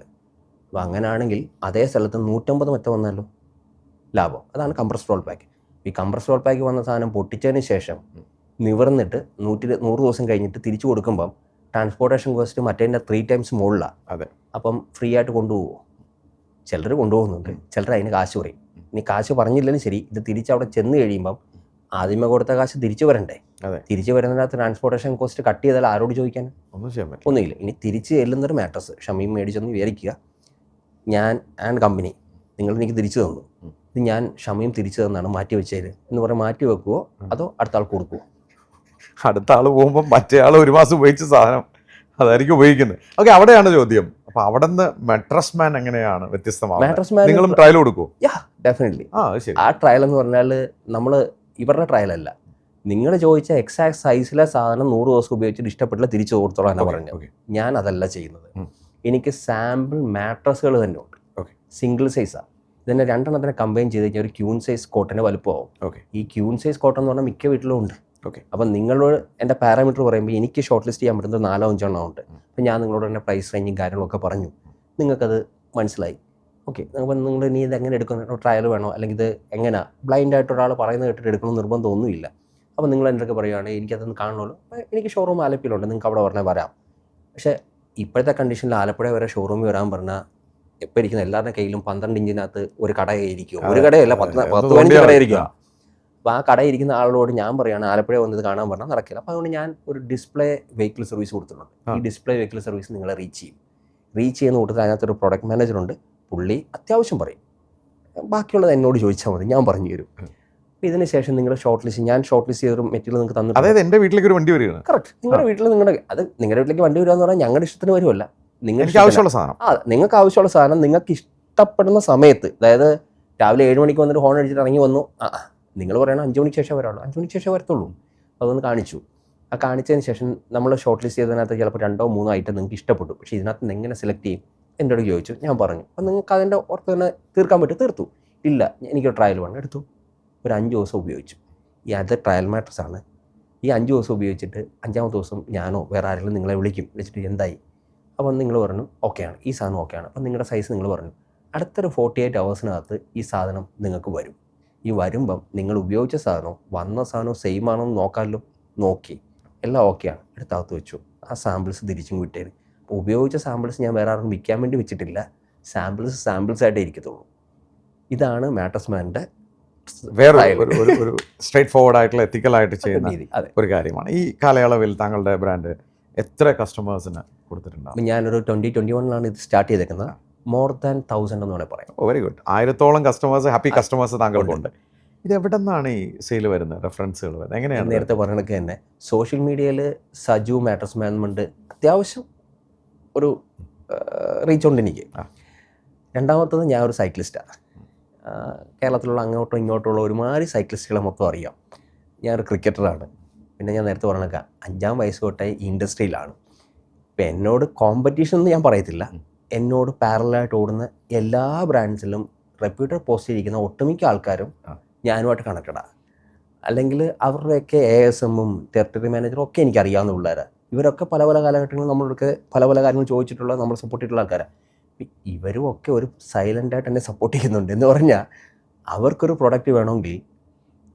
അപ്പോൾ അങ്ങനെയാണെങ്കിൽ അതേ സ്ഥലത്ത് 150 മെത്ത വന്നാലോ ലാഭം. അതാണ് കംപ്രസ് റോൾ പാക്ക്. ഈ കംപ്രസ് റോൾ പാക്ക് വന്ന സാധനം പൊട്ടിച്ചതിന് ശേഷം നിവർന്നിട്ട് 100 ദിവസം കഴിഞ്ഞിട്ട് തിരിച്ചു കൊടുക്കുമ്പം ട്രാൻസ്പോർട്ടേഷൻ കോസ്റ്റ് മറ്റേതിൻ്റെ 3 ടൈംസ് മുകളിലാണ്. അപ്പം ഫ്രീ ആയിട്ട് കൊണ്ടുപോകുമോ? ചിലർ കൊണ്ടുപോകുന്നുണ്ട്, ചിലർ അതിന് കാശ് പറയും. ഇനി കാശ് പറഞ്ഞില്ലെങ്കിലും ശരി, ഇത് തിരിച്ചവിടെ ചെന്ന് കഴിയുമ്പം ആദ്യമേ കൊടുത്ത കാശ് തിരിച്ചു വരണ്ടേ? തിരിച്ചു വരുന്നതിനകത്ത് ട്രാൻസ്പോർട്ടേഷൻ കോസ്റ്റ് കട്ട് ചെയ്താൽ ആരോട് ചോദിക്കാൻ? ഒന്നുമില്ല. ഇനി തിരിച്ച് ചെല്ലുന്നൊരു മാട്രസ് ഷമീം മേടിച്ചൊന്ന് വിചാരിക്കുക, ഞാൻ ആൻഡ് കമ്പനി നിങ്ങൾ എനിക്ക് തിരിച്ചു തന്നു, ഇത് ഞാൻ ഷമീം തിരിച്ചു തന്നാണ് മാറ്റി വെച്ചത് എന്ന് പറഞ്ഞാൽ മാറ്റി വെക്കുവോ അതോ അടുത്ത ആൾ കൊടുക്കുവോ? അടുത്ത ആൾ പോകുമ്പോൾ മറ്റേ ആൾ 1 മാസം ഉപയോഗിച്ച സാധനം അതായിരിക്കും ഉപയോഗിക്കുന്നത്. ഓക്കെ, അവിടെയാണ് ചോദ്യം. അപ്പൊ അവിടെ നിന്ന് മാട്രസ് മാൻ എങ്ങനെയാണ് വ്യത്യസ്തമാകുന്നത്? നിങ്ങളും ട്രയൽ കൊടുക്കുമോ? ഡെഫിനറ്റ്ലി. ആ ട്രയൽ എന്ന് പറഞ്ഞാൽ നമ്മൾ ഇവരുടെ ട്രയൽ അല്ല, നിങ്ങൾ ചോദിച്ച എക്സാക്ട് സൈസിലെ സാധനം 100 ദിവസം ഉപയോഗിച്ചിട്ട് ഇഷ്ടപ്പെട്ടില്ല തിരിച്ചു കൊടുത്തോളാം എന്ന് പറഞ്ഞു. ഞാൻ അതല്ല ചെയ്യുന്നത്. എനിക്ക് സാമ്പിൾ മാട്രസുകൾ തന്നെ ഉണ്ട്, സിംഗിൾ സൈസാണ്. ഇതിനെ 2 എണ്ണത്തിനെ കമ്പൈൻ ചെയ്ത് കഴിഞ്ഞാൽ ഒരു ക്യൂൺ സൈസ് കോട്ടൻ്റെ വലുപ്പമാവും. ഈ ക്യൂൺ സൈസ് കോട്ടൺ എന്ന് പറഞ്ഞാൽ മിക്ക വീട്ടിലും ഉണ്ട്. അപ്പം നിങ്ങളോട് എൻ്റെ പാരാമീറ്റർ പറയുമ്പോൾ എനിക്ക് ഷോർട്ട് ലിസ്റ്റ് ചെയ്യാൻ പറ്റുന്നത് 4-5 എണ്ണം ഉണ്ട്. അപ്പം ഞാൻ നിങ്ങളോട് എൻ്റെ പ്രൈസ് റേഞ്ചും കാര്യങ്ങളൊക്കെ പറഞ്ഞു, നിങ്ങൾക്കത് മനസ്സിലായി. ഓക്കെ, അപ്പം നിങ്ങൾ ഇനി ഇത് എങ്ങനെ എടുക്കുന്നു, ട്രയൽ വേണോ അല്ലെങ്കിൽ ഇത് എങ്ങനെ ബ്ലൈൻഡായിട്ട് ഒരാൾ പറയുന്നത് കേട്ടിട്ട് എടുക്കണമെന്ന് നിർബന്ധമൊന്നുമില്ല. അപ്പം നിങ്ങൾ എൻ്റെ ഒക്കെ പറയുകയാണെങ്കിൽ എനിക്കതൊന്ന് കാണണമല്ലോ, എനിക്ക് ഷോറൂം ആലപ്പുഴയിലുണ്ട്, നിങ്ങൾക്ക് അവിടെ പറഞ്ഞാൽ വരാം. പക്ഷേ ഇപ്പോഴത്തെ കണ്ടീഷനിൽ ആലപ്പുഴ വരെ ഷോറൂമിൽ വരാൻ പറഞ്ഞാൽ എപ്പോൾ ഇരിക്കുന്ന എല്ലാവരുടെ കയ്യിലും 12 ഇഞ്ചിനകത്ത് ഒരു കടയായിരിക്കും. ഒരു കടയല്ല, 10-15 കടയായിരിക്കും. അപ്പോൾ ആ കടയിരിക്കുന്ന ആളോട് ഞാൻ പറയുകയാണ് ആലപ്പുഴ വന്നത് കാണാൻ പറഞ്ഞാൽ നടക്കില്ല. അപ്പോൾ അതുകൊണ്ട് ഞാൻ ഒരു ഡിസ്പ്ലേ വെഹിക്കിൾ സർവീസ് കൊടുത്തിട്ടുണ്ട്. ഈ ഡിസ്പ്ലേ വെഹിക്കിൾ സർവീസ് നിങ്ങളെ റീച്ച് ചെയ്യുന്ന കൂട്ടത്തിൽ അതിനകത്തൊരു പ്രൊഡക്റ്റ് മാനേജറുണ്ട്. പുള്ളി അത്യാവശ്യം പറയും, ബാക്കിയുള്ളത് എന്നോട് ചോദിച്ചാൽ മതി, ഞാൻ പറഞ്ഞു തരും. അപ്പോൾ ഇതിന് ശേഷം നിങ്ങൾ ഷോർട്ട് ലിസ്റ്റ്, ഞാൻ ഷോർട്ട് ലിസ്റ്റ് ചെയ്തൊരു മെറ്റീരിയൽ നിങ്ങൾക്ക് തന്നു. അതായത് എൻ്റെ വീട്ടിലേക്ക് ഒരു വണ്ടി വരികയാണ്. കറക്റ്റ്. നിങ്ങളുടെ വീട്ടിൽ നിങ്ങളുടെ വീട്ടിലേക്ക് വണ്ടി വരിക എന്ന് പറഞ്ഞാൽ ഞങ്ങളുടെ ഇഷ്ടത്തിന് വരുമല്ല, നിങ്ങൾക്ക് ആവശ്യമുള്ള സാധനം. നിങ്ങൾക്ക് ആവശ്യമുള്ള സാധനം നിങ്ങൾക്ക് ഇഷ്ടപ്പെടുന്ന സമയത്ത്, അതായത് രാവിലെ 7 മണിക്ക് വന്നിട്ട് ഹോൺ അടിച്ചിട്ട് ഇറങ്ങി വന്നു, നിങ്ങൾ പറയണം 5 മണിക്ക് ശേഷം വരാനുള്ളൂ, 5 മണിക്ക് ശേഷം വരത്തുള്ളൂ. അതൊന്ന് കാണിച്ചു. ആ കാണിച്ചതിന് ശേഷം നമ്മൾ ഷോർട്ട് ലിസ്റ്റ് ചെയ്തതിനകത്ത് ചിലപ്പോൾ 2-3 ഐറ്റം നിങ്ങൾക്ക് ഇഷ്ടപ്പെട്ടു. പക്ഷേ ഇതിനകത്ത് നിന്ന് എങ്ങനെ സെലക്ട് ചെയ്യും എന്നോട് ചോദിച്ചു. ഞാൻ പറഞ്ഞു, അപ്പം നിങ്ങൾക്ക് അതിൻ്റെ ഓർത്ത് തന്നെ തീർക്കാൻ പറ്റും, തീർത്തു. ഇല്ല, എനിക്ക് ട്രയൽ വേണം, എടുത്തു. ഒരു 5 ദിവസം ഉപയോഗിച്ചു. അത് ട്രയൽ മാട്രസ് ആണ്. ഈ 5 ദിവസം ഉപയോഗിച്ചിട്ട് 5ാമത്തെ ദിവസം ഞാനോ വേറെ ആരെങ്കിലും നിങ്ങളെ വിളിച്ചിട്ട് എന്തായി? അപ്പം നിങ്ങൾ പറഞ്ഞു ഓക്കെയാണ്, ഈ സാധനം ഓക്കെയാണ്. അപ്പം നിങ്ങളുടെ സൈസ് നിങ്ങൾ പറഞ്ഞു. അടുത്തൊരു 48 ഹവേഴ്സിനകത്ത് ഈ സാധനം നിങ്ങൾക്ക് വരും. ഈ വരുമ്പം നിങ്ങൾ ഉപയോഗിച്ച സാധനവും വന്ന സാധനവും സെയിം ആണോ എന്ന് നോക്കാമല്ലോ. നോക്കി എല്ലാം ഓക്കെയാണ്, എടുത്തകത്ത് വെച്ചു. ആ സാമ്പിൾസ് തിരിച്ചും വിട്ടേരും. അപ്പോൾ ഉപയോഗിച്ച സാമ്പിൾസ് ഞാൻ വേറെ ആർക്കും വിൽക്കാൻ വേണ്ടി വെച്ചിട്ടില്ല, സാമ്പിൾസ് ആയിട്ടേ ഇരിക്കത്തുള്ളൂ. ഇതാണ് മാട്രസ് മാൻ്റെ വേറെ ഒരു സ്ട്രേറ്റ് ഫോർവേഡ് ആയിട്ടുള്ള എത്തിക്കലായിട്ട് ചെയ്യുന്ന ഒരു കാര്യമാണ്. ഈ കാലയളവിൽ താങ്കളുടെ ബ്രാൻഡ് എത്ര കസ്റ്റമേഴ്സിന് കൊടുത്തിട്ടുണ്ടാവും? ഞാനൊരു 2021 ഇത് സ്റ്റാർട്ട് ചെയ്തേക്കുന്നത്. മോർ ദാൻ 1000 എന്ന് വേണമെങ്കിൽ പറയാം. Very good. 1000-ഓളം കസ്റ്റമേഴ്സ്, ഹാപ്പി കസ്റ്റമേഴ്സ് താങ്കൾക്കുണ്ട്. ഇത് എവിടെ നിന്നാണ് ഈ സെയിൽ വരുന്നത്, റെഫറൻസുകൾ വരുന്നത്, എങ്ങനെയാണ്? നേരത്തെ പറഞ്ഞതൊക്കെ തന്നെ സോഷ്യൽ മീഡിയയിൽ സജു മാറ്റേഴ്സ് മാനേജ്മെൻറ്റ് അത്യാവശ്യം ഒരു റീച്ച് ഉണ്ട് എനിക്ക്. രണ്ടാമത്തത് ഞാൻ ഒരു സൈക്ലിസ്റ്റാണ്. കേരളത്തിലുള്ള അങ്ങോട്ടും ഇങ്ങോട്ടുള്ള ഒരുമാതിരി സൈക്ലിസ്റ്റുകളെ മൊത്തം അറിയാം. ഞാനൊരു ക്രിക്കറ്ററാണ്. പിന്നെ ഞാൻ നേരത്തെ പറഞ്ഞൊക്കെ 5-ാം വയസ്സ് തൊട്ടേ ഈ ഇൻഡസ്ട്രിയിലാണ്. ഇപ്പം എന്നോട് കോമ്പറ്റീഷൻ എന്ന് ഞാൻ പറയത്തില്ല, എന്നോട് പാരലായിട്ട് ഓടുന്ന എല്ലാ ബ്രാൻഡ്സിലും റെപ്യൂട്ടഡ് പോസ്റ്റ് ചെയ്തിരിക്കുന്ന ഒട്ടുമിക്ക ആൾക്കാരും ഞാനുമായിട്ട് കണക്റ്റഡാണ്. അല്ലെങ്കിൽ അവരുടെയൊക്കെ ASM-ഉം ടെറിട്ടറി മാനേജറും ഒക്കെ എനിക്കറിയാവുന്ന പിള്ളേരാണ്. ഇവരൊക്കെ പല പല കാലഘട്ടങ്ങളിൽ നമ്മളൊക്കെ പല പല കാര്യങ്ങൾ ചോദിച്ചിട്ടുള്ള, നമ്മൾ സപ്പോർട്ട് ചെയ്തിട്ടുള്ള ആൾക്കാരാണ്. ഇവരും ഒക്കെ ഒരു സൈലൻ്റായിട്ട് എന്നെ സപ്പോർട്ട് ചെയ്യുന്നുണ്ട്. എന്ന് പറഞ്ഞാൽ അവർക്കൊരു പ്രൊഡക്റ്റ് വേണമെങ്കിൽ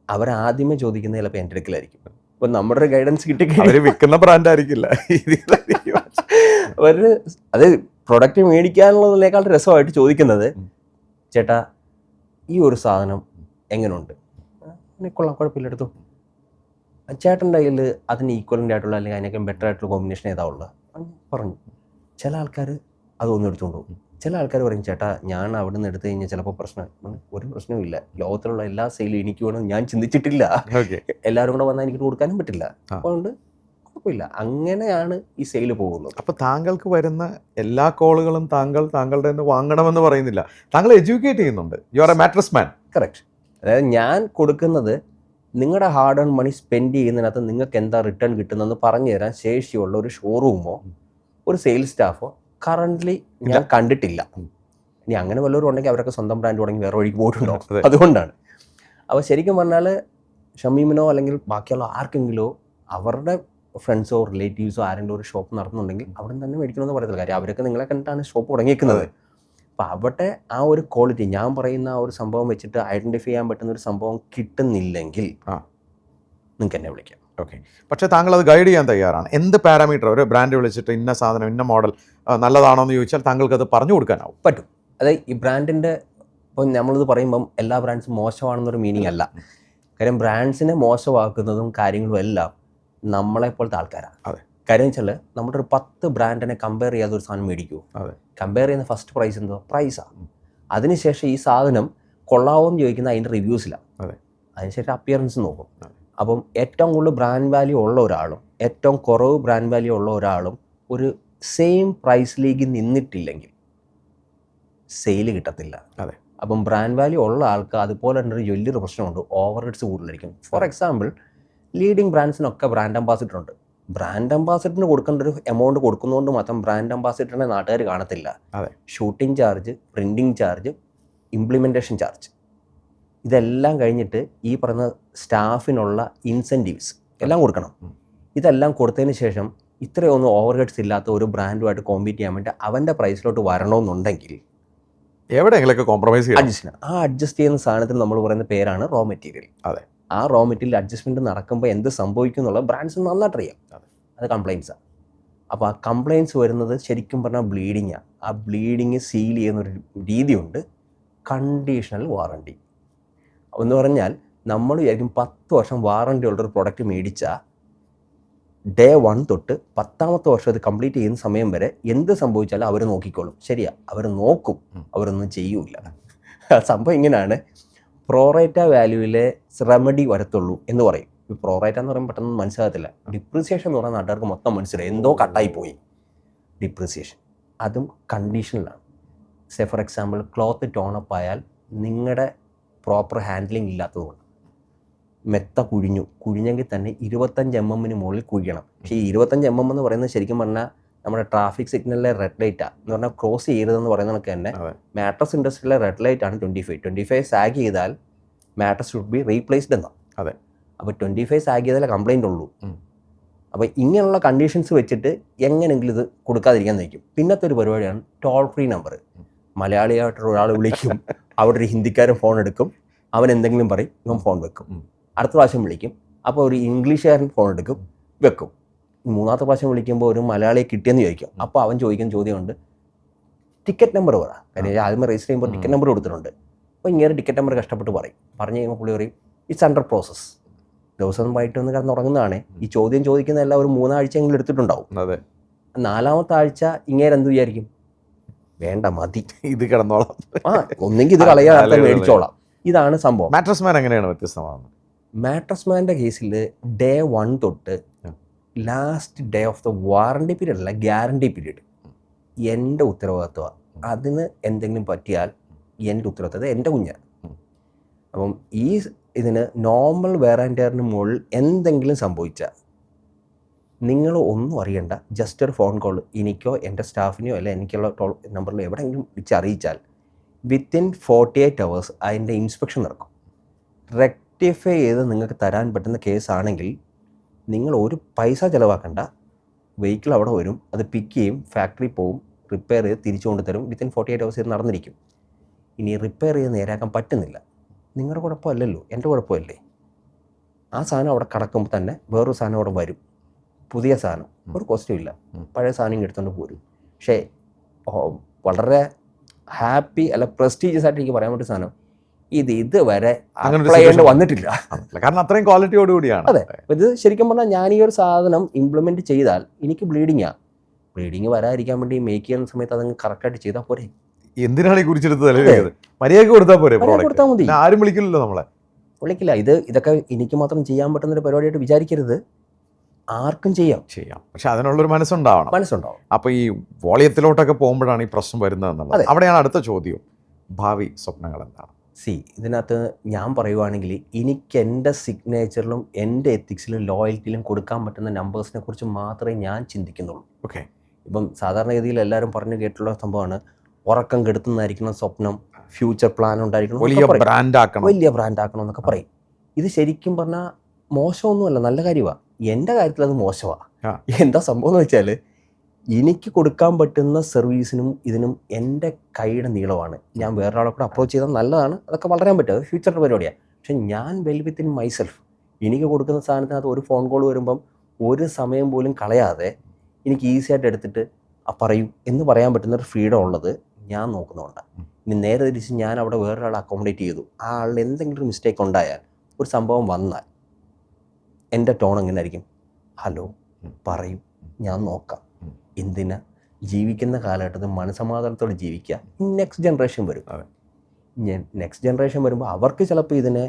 അവരാദ്യമേ ചോദിക്കുന്നത് ചിലപ്പോൾ എൻ്റെ അടുക്കലായിരിക്കും. ഇപ്പം നമ്മുടെ ഒരു ഗൈഡൻസ് അവർ വിൽക്കുന്ന ബ്രാൻഡ് ആയിരിക്കില്ല. അവർ അത് പ്രൊഡക്റ്റ് മേടിക്കാനുള്ളതിനേക്കാൾ രസമായിട്ട് ചോദിക്കുന്നത്, ചേട്ടാ ഈ ഒരു സാധനം എങ്ങനെയുണ്ട്, കൊള്ളാം, കുഴപ്പമില്ല, എടുത്തു. ചേട്ടൻ്റെ കയ്യിൽ അതിന് ഈക്വലൻ്റ് ആയിട്ടുള്ള അല്ലെങ്കിൽ അതിനൊക്കെ ബെറ്റർ ആയിട്ടുള്ള കോമ്പിനേഷൻ ഏതാ ഉള്ളത് പറഞ്ഞു. ചില ആൾക്കാർ അതൊന്നും എടുത്തുകൊണ്ട് പോകും. ചില ആൾക്കാർ പറയും, ചേട്ടാ ഞാൻ അവിടെ നിന്ന് എടുത്തു കഴിഞ്ഞാൽ ചിലപ്പോൾ പ്രശ്നം. ഒരു പ്രശ്നവുമില്ല, ലോകത്തിലുള്ള എല്ലാ സെയിലും എനിക്ക് വേണം, ഞാൻ ചിന്തിച്ചിട്ടില്ല, എല്ലാവരും കൂടെ വന്നാൽ എനിക്ക് കൊടുക്കാനും പറ്റില്ല, അതുകൊണ്ട് കുഴപ്പമില്ല. അങ്ങനെയാണ് ഈ സെയിൽ പോകുന്നത്. അപ്പോൾ താങ്കൾക്ക് വരുന്ന എല്ലാ കോളുകളും താങ്കളുടെ നിന്ന് വാങ്ങണമെന്ന് പറയുന്നില്ല, താങ്കൾ എഡ്യൂക്കേറ്റ് ചെയ്യുന്നുണ്ട്. You are A mattress man. Correct. അതായത് ഞാൻ കൊടുക്കുന്നത് നിങ്ങളുടെ ഹാർഡ് ഏൺ മണി സ്പെൻഡ് ചെയ്യുന്നതിനകത്ത് നിങ്ങൾക്ക് എന്താ റിട്ടേൺ കിട്ടുന്നതെന്ന് പറഞ്ഞു തരാൻ ശേഷിയുള്ള ഒരു ഷോറൂമോ ഒരു സെയിൽസ് സ്റ്റാഫോ കറൻ്റ്ലി ഞാൻ കണ്ടിട്ടില്ല. ഇനി അങ്ങനെ വല്ലവരും ഉണ്ടെങ്കിൽ അവരൊക്കെ സ്വന്തം ബ്രാൻഡ് തുടങ്ങി വേറെ വഴിക്ക് പോയിട്ടുണ്ടോ? അതുകൊണ്ടാണ്. അപ്പോൾ ശരിക്കും പറഞ്ഞാൽ ഷമീമിനോ അല്ലെങ്കിൽ ബാക്കിയുള്ള ആർക്കെങ്കിലോ അവരുടെ ഫ്രണ്ട്സോ റിലേറ്റീവ്സോ ആരെങ്കിലും ഒരു ഷോപ്പ് നടത്തുന്നുണ്ടെങ്കിൽ അവിടെ നിന്ന് തന്നെ മേടിക്കണമെന്ന് പറയത്തില്ല. കാര്യം അവരൊക്കെ നിങ്ങളെ കണ്ടിട്ടാണ് ഷോപ്പ് തുടങ്ങിയിരിക്കുന്നത്. അപ്പോൾ അവിടെ ആ ഒരു ക്വാളിറ്റി, ഞാൻ പറയുന്ന ആ ഒരു സംഭവം വെച്ചിട്ട് ഐഡൻറ്റിഫൈ ചെയ്യാൻ പറ്റുന്ന ഒരു സംഭവം കിട്ടുന്നില്ലെങ്കിൽ നിങ്ങൾക്ക് എന്നെ വിളിക്കാം. ഓക്കെ. പക്ഷേ താങ്കൾ അത് ഗൈഡ് ചെയ്യാൻ തയ്യാറാണ്. എന്ത് പാരാമീറ്റർ ഒരു ബ്രാൻഡ് വിളിച്ചിട്ട് ഇന്ന സാധനം ഇന്ന മോഡൽ നല്ലതാണോ എന്ന് ചോദിച്ചാൽ താങ്കൾക്ക് അത് പറഞ്ഞു കൊടുക്കാനാവും? പറ്റും. അതായത് ഈ ബ്രാൻഡിൻ്റെ ഇപ്പം നമ്മളിത് പറയുമ്പം എല്ലാ ബ്രാൻഡ്സും മോശമാണെന്നൊരു മീനിങ് അല്ല. കാര്യം ബ്രാൻഡ്സിനെ മോശമാക്കുന്നതും കാര്യങ്ങളും എല്ലാം നമ്മളെപ്പോലത്തെ ആൾക്കാരാണ്. അതെ. കാര്യം വെച്ചാൽ നമ്മുടെ ഒരു 10 ബ്രാൻഡിനെ കമ്പയർ ചെയ്യാതെ ഒരു സാധനം മേടിക്കുമോ? അതെ. കമ്പയർ ചെയ്യുന്ന ഫസ്റ്റ് പ്രൈസ് എന്തോ പ്രൈസാണ്. അതിനുശേഷം ഈ സാധനം കൊള്ളാവോന്ന് ചോദിക്കുന്ന അതിൻ്റെ റിവ്യൂസിലാണ്. അതെ. അതിനുശേഷം അപ്പിയറൻസ് നോക്കും. അപ്പം ഏറ്റവും കൂടുതൽ ബ്രാൻഡ് വാല്യൂ ഉള്ള ഒരാളും ഏറ്റവും കുറവ് ബ്രാൻഡ് വാല്യൂ ഉള്ള ഒരാളും ഒരു സെയിം പ്രൈസിലേക്ക് നിന്നിട്ടില്ലെങ്കിൽ സെയിൽ കിട്ടത്തില്ല. അതെ. അപ്പം ബ്രാൻഡ് വാല്യൂ ഉള്ള ആൾക്ക് അതുപോലെ തന്നെ ഒരു വലിയൊരു പ്രശ്നമുണ്ട്, ഓവർ ഹെഡ്സ് കൂടുതലായിരിക്കും. ഫോർ എക്സാമ്പിൾ, ലീഡിങ് ബ്രാൻഡ്സിനൊക്കെ ബ്രാൻഡ് അംബാസിഡർ ഉണ്ട്. ബ്രാൻഡ് അംബാസിഡറിന് കൊടുക്കേണ്ട ഒരു എമൗണ്ട് കൊടുക്കുന്നതുകൊണ്ട് മാത്രം ബ്രാൻഡ് അംബാസിഡറിനെ നാട്ടുകാർ കാണത്തില്ല. Shooting charge, printing charge, implementation charge, ഇതെല്ലാം കഴിഞ്ഞിട്ട് ഈ പറയുന്ന സ്റ്റാഫിനുള്ള ഇൻസെൻറ്റീവ്സ് എല്ലാം കൊടുക്കണം. ഇതെല്ലാം കൊടുത്തതിന് ശേഷം ഇത്രയൊന്നും ഓവർ ഹെഡ്സ് ഇല്ലാത്ത ഒരു ബ്രാൻഡുമായിട്ട് കോമ്പീറ്റ് ചെയ്യാൻ വേണ്ടി അവൻ്റെ പ്രൈസിലോട്ട് വരണമെന്നുണ്ടെങ്കിൽ എവിടെയെങ്കിലൊക്കെ കോംപ്രമൈസ് ചെയ്യണം. അഡ്ജസ്റ്റ് ചെയ്യുന്ന സാധനത്തിന് നമ്മൾ പറയുന്ന പേരാണ് റോ മെറ്റീരിയൽ. അതെ. ആ റോ മെറ്റീരിയൽ അഡ്ജസ്റ്റ്മെൻറ്റ് നടക്കുമ്പോൾ എന്ത് സംഭവിക്കും എന്നുള്ള ബ്രാൻഡ്സ് നന്നായിട്ട് അറിയാം. അത് കംപ്ലയിൻസാണ്. അപ്പോൾ ആ കംപ്ലയിൻസ് വരുന്നത് ശരിക്കും പറഞ്ഞാൽ ബ്ലീഡിങ്ങാണ്. ആ ബ്ലീഡിങ് സീൽ ചെയ്യുന്നൊരു രീതിയുണ്ട്, കണ്ടീഷണൽ വാറണ്ടി എന്ന് പറഞ്ഞാൽ നമ്മൾ വിചാരിക്കും 10 വർഷം വാറണ്ടി ഉള്ളൊരു പ്രൊഡക്റ്റ് മേടിച്ചാൽ ഡേ 1 തൊട്ട് 10ാമത്തെ വർഷം അത് കംപ്ലീറ്റ് ചെയ്യുന്ന സമയം വരെ എന്ത് സംഭവിച്ചാലും അവർ നോക്കിക്കോളും. ശരിയാ, അവർ നോക്കും, അവരൊന്നും ചെയ്യൂല. സംഭവം ഇങ്ങനെയാണ്. പ്രോറേറ്റ വാല്യൂവിലെ റെമഡി വരത്തുള്ളൂ എന്ന് പറയും. ഈ പ്രോറേറ്റ എന്ന് പറയുമ്പോൾ പെട്ടെന്ന് മനസ്സിലാകത്തില്ല. ഡിപ്രിസിയേഷൻ എന്ന് പറഞ്ഞാൽ നാട്ടുകാർക്ക് മൊത്തം മനസ്സിലായി, എന്തോ കട്ടായി പോയി. ഡിപ്രിസിയേഷൻ അതും കണ്ടീഷണലാണ്. Say for example, cloth tone up ആയാൽ നിങ്ങളുടെ പ്രോപ്പർ ഹാൻഡ്ലിങ് ഇല്ലാത്തതുകൊണ്ട് മെത്ത കുഴിഞ്ഞെങ്കിൽ തന്നെ 25 mm മുകളിൽ കുഴിയണം. പക്ഷേ ഈ 25 mm എന്ന് പറയുന്നത് ശരിക്കും പറഞ്ഞാൽ നമ്മുടെ ട്രാഫിക് സിഗ്നലിലെ റെഡ് ലൈറ്റാണ്. എന്ന് പറഞ്ഞാൽ ക്രോസ് ചെയ്യരുതെന്ന് പറയുന്നതൊക്കെ തന്നെ മാട്രസ് ഇൻഡസ്ട്രിയിലെ റെഡ് ലൈറ്റാണ് 25 സാഗ് ചെയ്താൽ മാട്രസ് ഷുഡ് ബി റീപ്ലേസ്ഡ് എന്നാണ്. അതെ. അപ്പോൾ 25 സാഗ് ചെയ്താലേ കംപ്ലൈൻറ്റ് ഉള്ളൂ. അപ്പോൾ ഇങ്ങനെയുള്ള കണ്ടീഷൻസ് വെച്ചിട്ട് എങ്ങനെയെങ്കിലും ഇത് കൊടുക്കാതിരിക്കാൻ നയിക്കും. പിന്നത്തെ ഒരു പരിപാടിയാണ് ടോൾ ഫ്രീ നമ്പർ. മലയാളിയായിട്ടുള്ള ഒരാൾ വിളിക്കും, അവിടെ ഒരു ഹിന്ദിക്കാരൻ ഫോൺ എടുക്കും, അവൻ എന്തെങ്കിലും പറയും, ഇവൻ ഫോൺ വെക്കും. അടുത്ത പ്രാവശ്യം വിളിക്കും, അപ്പോൾ ഒരു ഇംഗ്ലീഷുകാരൻ ഫോൺ എടുക്കും, വെക്കും. 3ാമത്തെ പ്രാവശ്യം വിളിക്കുമ്പോൾ ഒരു മലയാളിയെ കിട്ടിയെന്ന് ചോദിക്കും. അപ്പോൾ അവൻ ചോദിക്കുന്ന ചോദ്യമുണ്ട്, ടിക്കറ്റ് നമ്പർ പറ. കാര്യം ആദ്യമേ രജിസ്റ്റർ ചെയ്യുമ്പോൾ ടിക്കറ്റ് നമ്പർ കൊടുത്തിട്ടുണ്ട്. അപ്പോൾ ഇങ്ങനെ ടിക്കറ്റ് നമ്പർ കഷ്ടപ്പെട്ട് പറഞ്ഞു കഴിയുമ്പോൾ പുള്ളി പറയും ഇറ്റ്സ് അണ്ടർ പ്രോസസ്. ദിവസം വൈകിട്ട് ഒന്ന് കിടന്നുറങ്ങുന്നതാണ്. ഈ ചോദ്യം ചോദിക്കുന്ന എല്ലാം ഒരു 3 ആഴ്ചയെങ്കിലും എടുത്തിട്ടുണ്ടാവും. 4ാമത്തെ ആഴ്ച ഇങ്ങേരെ എന്ത് വിചാരിക്കും, വേണ്ട മതി, ഇത് കിടന്നോളാം, ഒന്നെങ്കിൽ ഇത് കളയാതെ മേടിച്ചോളാം. ഇതാണ് സംഭവം. മാട്രസ് മാൻ എങ്ങനെയാണ് വ്യത്യസ്തമാകുന്നത്? മാട്രസ് മാൻ്റെ കേസിൽ ഡേ 1 തൊട്ട് last day of the warranty period അല്ല, ഗ്യാരണ്ടി പീരീഡ് എൻ്റെ ഉത്തരവാദിത്വമാണ്. അതിന് എന്തെങ്കിലും പറ്റിയാൽ എൻ്റെ ഉത്തരവാദിത്വം എൻ്റെ കുഞ്ഞാണ്. അപ്പം ഈ ഇതിന് നോർമൽ വെയർ ആൻഡ് ടെയറിന് മുകളിൽ എന്തെങ്കിലും സംഭവിച്ചാൽ നിങ്ങൾ ഒന്നും അറിയണ്ട, ജസ്റ്റ് ഒരു ഫോൺ കോൾ എനിക്കോ എൻ്റെ സ്റ്റാഫിനെയോ അല്ല എനിക്കുള്ള നമ്പറിൽ എവിടെയെങ്കിലും വിളിച്ചറിയിച്ചാൽ വിത്തിൻ 48 hours അതിൻ്റെ ഇൻസ്പെക്ഷൻ നടക്കും. റെക്ടിഫൈ ചെയ്ത് നിങ്ങൾക്ക് തരാൻ പറ്റുന്ന കേസാണെങ്കിൽ നിങ്ങൾ ഒരു പൈസ ചിലവാക്കണ്ട, വെഹിക്കിൾ അവിടെ വരും, അത് പിക്ക് ചെയ്യും, ഫാക്ടറി പോവും, റിപ്പയർ ചെയ്ത് തിരിച്ചു കൊണ്ടുതരും. വിത്തിൻ 48 hours ഇത് നടന്നിരിക്കും. ഇനി റിപ്പയർ ചെയ്ത് നേരാക്കാൻ പറ്റുന്നില്ല, നിങ്ങളുടെ കുഴപ്പമല്ലല്ലോ, എൻ്റെ കുഴപ്പമല്ലേ. ആ സാധനം അവിടെ കിടക്കുമ്പോൾ തന്നെ വേറൊരു സാധനം അവിടെ വരും, പുതിയ സാധനം, ഒരു കോസ്റ്റും ഇല്ല, പഴയ സാധനം എടുത്തുകൊണ്ട് പോരും. പക്ഷേ വളരെ ഹാപ്പി അല്ല പ്രസ്റ്റീജിയസ് ആയിട്ട് എനിക്ക് പറയാൻ പറ്റിയ സാധനം ഇതുവരെ അപ്ലൈ ചെയ്യേണ്ടി വന്നിട്ടില്ല. കാരണം അത്രയും ക്വാളിറ്റിയോടുകൂടിയാണ്. അതെ, ഇത് ശരിക്കും പറഞ്ഞാൽ ഞാൻ ഈ ഒരു സാധനം ഇംപ്ലിമെൻറ്റ് ചെയ്താൽ എനിക്ക് ബ്ലീഡിങ് വരാതിരിക്കാൻ വേണ്ടി മേക്ക് ചെയ്യുന്ന സമയത്ത് അതങ്ങ് കറക്റ്റായിട്ട് ചെയ്താൽ പോരെ. എന്തിനാണ് ഈ കുറിച്ചെടുത്ത് തലവേദന? മര്യാദയ്ക്ക് കൊടുത്താൽ പോരെ, കൊടുത്താൽ മതി. ആരും വിളിക്കില്ലല്ലോ, നമ്മളെ വിളിക്കില്ല. ഇതൊക്കെ എനിക്ക് മാത്രം ചെയ്യാൻ പറ്റുന്നൊരു പരിപാടിയായിട്ട് വിചാരിക്കരുത്, ആർക്കും ചെയ്യാം. പക്ഷെ അതിനുള്ളൊരു മനസ്സുണ്ടാവണം. അപ്പോൾ ഈ വോളിയത്തിലോട്ടൊക്കെ പോകുമ്പോഴാണ് ഈ പ്രശ്നം വരുന്നതെന്നുള്ളത്. അവിടെയാണ് അടുത്ത ചോദ്യം, ഭാവി സ്വപ്നങ്ങൾ എന്താണ്? ഇതിനകത്ത് ഞാൻ പറയുവാണെങ്കിൽ എനിക്ക് എൻ്റെ സിഗ്നേച്ചറിലും എൻ്റെ എത്തിക്സിലും ലോയൽറ്റിയിലും കൊടുക്കാൻ പറ്റുന്ന നമ്പേഴ്സിനെ കുറിച്ച് മാത്രമേ ഞാൻ ചിന്തിക്കുന്നുള്ളൂ. ഓക്കെ. ഇപ്പം സാധാരണഗതിയിൽ എല്ലാവരും പറഞ്ഞു കേട്ടുള്ള സംഭവമാണ് ഉറക്കം കെടുത്തുന്നതായിരിക്കണം സ്വപ്നം, ഫ്യൂച്ചർ പ്ലാൻ ഉണ്ടായിരിക്കണം, വലിയ ബ്രാൻഡ് ആക്കണം എന്നൊക്കെ പറയും. ഇത് ശരിക്കും പറഞ്ഞാൽ മോശമൊന്നുമല്ല, നല്ല കാര്യമാണ്. എൻ്റെ കാര്യത്തിൽ അത് മോശമാണ്. എന്താ സംഭവം എന്ന് വെച്ചാൽ എനിക്ക് കൊടുക്കാൻ പറ്റുന്ന സർവീസിനും ഇതിനും എൻ്റെ കൈയുടെ നീളമാണ്. ഞാൻ വേറൊരാളെ കൂടെ അപ്രോച്ച് ചെയ്താൽ നല്ലതാണ്, അതൊക്കെ വളരാൻ പറ്റും, അത് ഫ്യൂച്ചറിൻ്റെ പരിപാടിയാണ്. പക്ഷെ ഞാൻ വെൽ വിത്തിൻ മൈസെൽഫ് എനിക്ക് കൊടുക്കുന്ന സാധനത്തിനകത്ത് ഒരു ഫോൺ കോൾ വരുമ്പം ഒരു സമയം പോലും കളയാതെ എനിക്ക് ഈസി ആയിട്ട് എടുത്തിട്ട് പറയൂ എന്ന് പറയാൻ പറ്റുന്ന ഒരു ഫ്രീഡം ഉള്ളത് ഞാൻ നോക്കുന്നുണ്ടാണ്. ഇനി നേരെ തിരിച്ച് ഞാൻ അവിടെ വേറൊരാളെ അക്കോമഡേറ്റ് ചെയ്തു, ആ ആളിന് എന്തെങ്കിലും ഒരു മിസ്റ്റേക്ക് ഉണ്ടായാൽ, ഒരു സംഭവം വന്നാൽ എൻ്റെ ടോൺ എങ്ങനെ ആയിരിക്കും? ഹലോ, പറയൂ, ഞാൻ നോക്കാം. എന്തിനാ? ജീവിക്കുന്ന കാലഘട്ടത്തിൽ മനസമാധാനത്തോടെ ജീവിക്കുക. നെക്സ്റ്റ് ജനറേഷൻ വരും. നെക്സ്റ്റ് ജനറേഷൻ വരുമ്പോൾ അവർക്ക് ചിലപ്പോൾ ഇതിനെ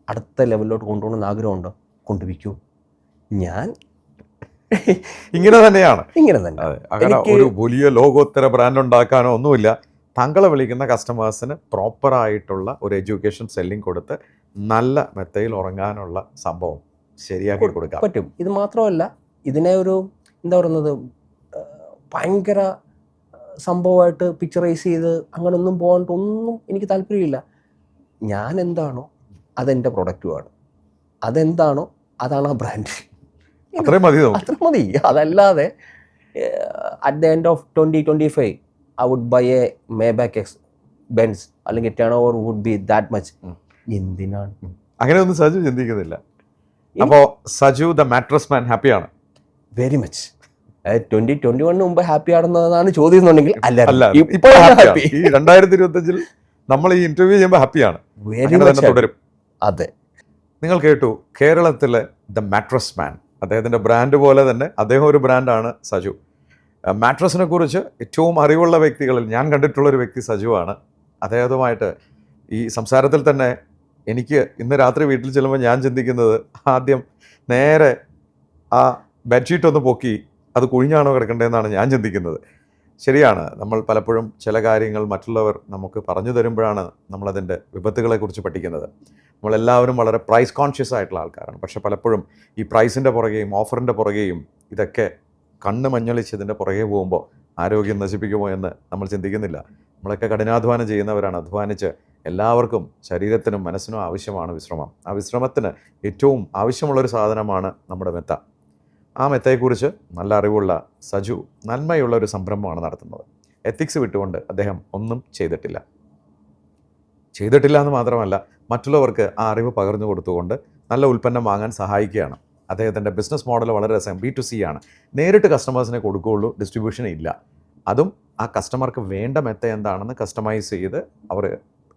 അടുത്ത ലെവലിലോട്ട് കൊണ്ടുപോകണമെന്ന് ആഗ്രഹമുണ്ടോ? കൊണ്ടുപോയിക്കൂ. ഞാൻ ഇങ്ങനെ തന്നെയാണ്. അങ്ങനെ ഒരു വലിയ ലോകോത്തര ബ്രാൻഡ് ഉണ്ടാക്കാനോ ഒന്നുമില്ല. താങ്കളെ വിളിക്കുന്ന കസ്റ്റമേഴ്സിന് പ്രോപ്പറായിട്ടുള്ള ഒരു എഡ്യൂക്കേഷൻ സെല്ലിംഗ് കൊടുത്ത് നല്ല മെത്തയിൽ ഉറങ്ങാനുള്ള സംഭവം ശരിയാക്കി കൊടുക്കാൻ പറ്റും. ഇത് മാത്രമല്ല, ഇതിനെ ഒരു എന്താ പറയുന്നത് ഭയങ്കര സംഭവമായിട്ട് പിക്ചറൈസ് ചെയ്ത് അങ്ങനൊന്നും പോകാനൊന്നും എനിക്ക് താല്പര്യമില്ല. ഞാൻ എന്താണോ അതെൻ്റെ പ്രൊഡക്റ്റുമാണ്, അതെന്താണോ അതാണ് ആ ബ്രാൻഡ്. അത്രയും മതി. അതല്ലാതെ at the end of 2025 I would buy a Maybach Benz അല്ലെങ്കിൽ turnover would be that much. എന്തിനാണ് അങ്ങനെയൊന്നും സജു ചിന്തിക്കുന്നില്ല. അപ്പോൾ സജു ദ മാട്രസ് മാൻ ഹാപ്പിയാണ്? Very much. 2021 മുമ്പ് ഹാപ്പി ആണെന്നതാണ് ചോദ്യം എന്നുണ്ടെങ്കിൽ അല്ല, ഇപ്പോൾ ഹാപ്പി. ഈ 2025 നമ്മൾ ഈ ഇന്റർവ്യൂ ചെയ്യുമ്പോൾ ഹാപ്പിയാണ്. തുടരും. അതെ. നിങ്ങൾ കേട്ടു കേരളത്തിലെ ദ മാട്രസ് മാൻ, അദ്ദേഹത്തിൻ്റെ ബ്രാൻഡ് പോലെ തന്നെ അദ്ദേഹം ഒരു ബ്രാൻഡാണ് സജു. മാട്രസിനെ കുറിച്ച് ഏറ്റവും അറിവുള്ള വ്യക്തികളിൽ ഞാൻ കണ്ടിട്ടുള്ളൊരു വ്യക്തി സജുവാണ്. അദ്ദേഹവുമായിട്ട് ഈ സംസാരത്തിൽ തന്നെ എനിക്ക് ഇന്ന് രാത്രി വീട്ടിൽ ചെല്ലുമ്പോൾ ഞാൻ ചിന്തിക്കുന്നത് ആദ്യം നേരെ ആ ബെഡ്ഷീറ്റ് ഒന്ന് പൊക്കി അത് കുഴിഞ്ഞാണോ കിടക്കേണ്ടതെന്നാണ് ഞാൻ ചിന്തിക്കുന്നത്. ശരിയാണ്, നമ്മൾ പലപ്പോഴും ചില കാര്യങ്ങൾ മറ്റുള്ളവർ നമുക്ക് പറഞ്ഞു തരുമ്പോഴാണ് നമ്മളതിൻ്റെ വിപത്തുകളെക്കുറിച്ച് പഠിക്കുന്നത്. നമ്മളെല്ലാവരും വളരെ പ്രൈസ് കോൺഷ്യസ് ആയിട്ടുള്ള ആൾക്കാരാണ്. പക്ഷെ പലപ്പോഴും ഈ പ്രൈസിൻ്റെ പുറകെയും ഓഫറിൻ്റെ പുറകെയും ഇതൊക്കെ കണ്ണ് മഞ്ഞളിച്ചതിൻ്റെ പുറകെ പോകുമ്പോൾ ആരോഗ്യം നശിപ്പിക്കുമോ എന്ന് നമ്മൾ ചിന്തിക്കുന്നില്ല. നമ്മളൊക്കെ കഠിനാധ്വാനം ചെയ്യുന്നവരാണ്. അധ്വാനിച്ച് എല്ലാവർക്കും ശരീരത്തിനും മനസ്സിനും ആവശ്യമാണ് വിശ്രമം. ആ വിശ്രമത്തിന് ഏറ്റവും ആവശ്യമുള്ളൊരു സാധനമാണ് നമ്മുടെ മെത്ത. ആ മെത്തയെക്കുറിച്ച് നല്ല അറിവുള്ള സജു നന്മയുള്ള ഒരു സംരംഭമാണ് നടത്തുന്നത്. എത്തിക്സ് വിട്ടുകൊണ്ട് അദ്ദേഹം ഒന്നും ചെയ്തിട്ടില്ല എന്ന് മാത്രമല്ല, മറ്റുള്ളവർക്ക് ആ അറിവ് പകർന്നു കൊടുത്തുകൊണ്ട് നല്ല ഉൽപ്പന്നം വാങ്ങാൻ സഹായിക്കുകയാണ്. അദ്ദേഹത്തിൻ്റെ ബിസിനസ് മോഡൽ വളരെ രസം, B2C ആണ്. നേരിട്ട് കസ്റ്റമേഴ്സിനെ കൊടുക്കുകയുള്ളൂ, ഡിസ്ട്രിബ്യൂഷൻ ഇല്ല. അതും ആ കസ്റ്റമർക്ക് വേണ്ട മെത്ത എന്താണെന്ന് കസ്റ്റമൈസ് ചെയ്ത് അവർ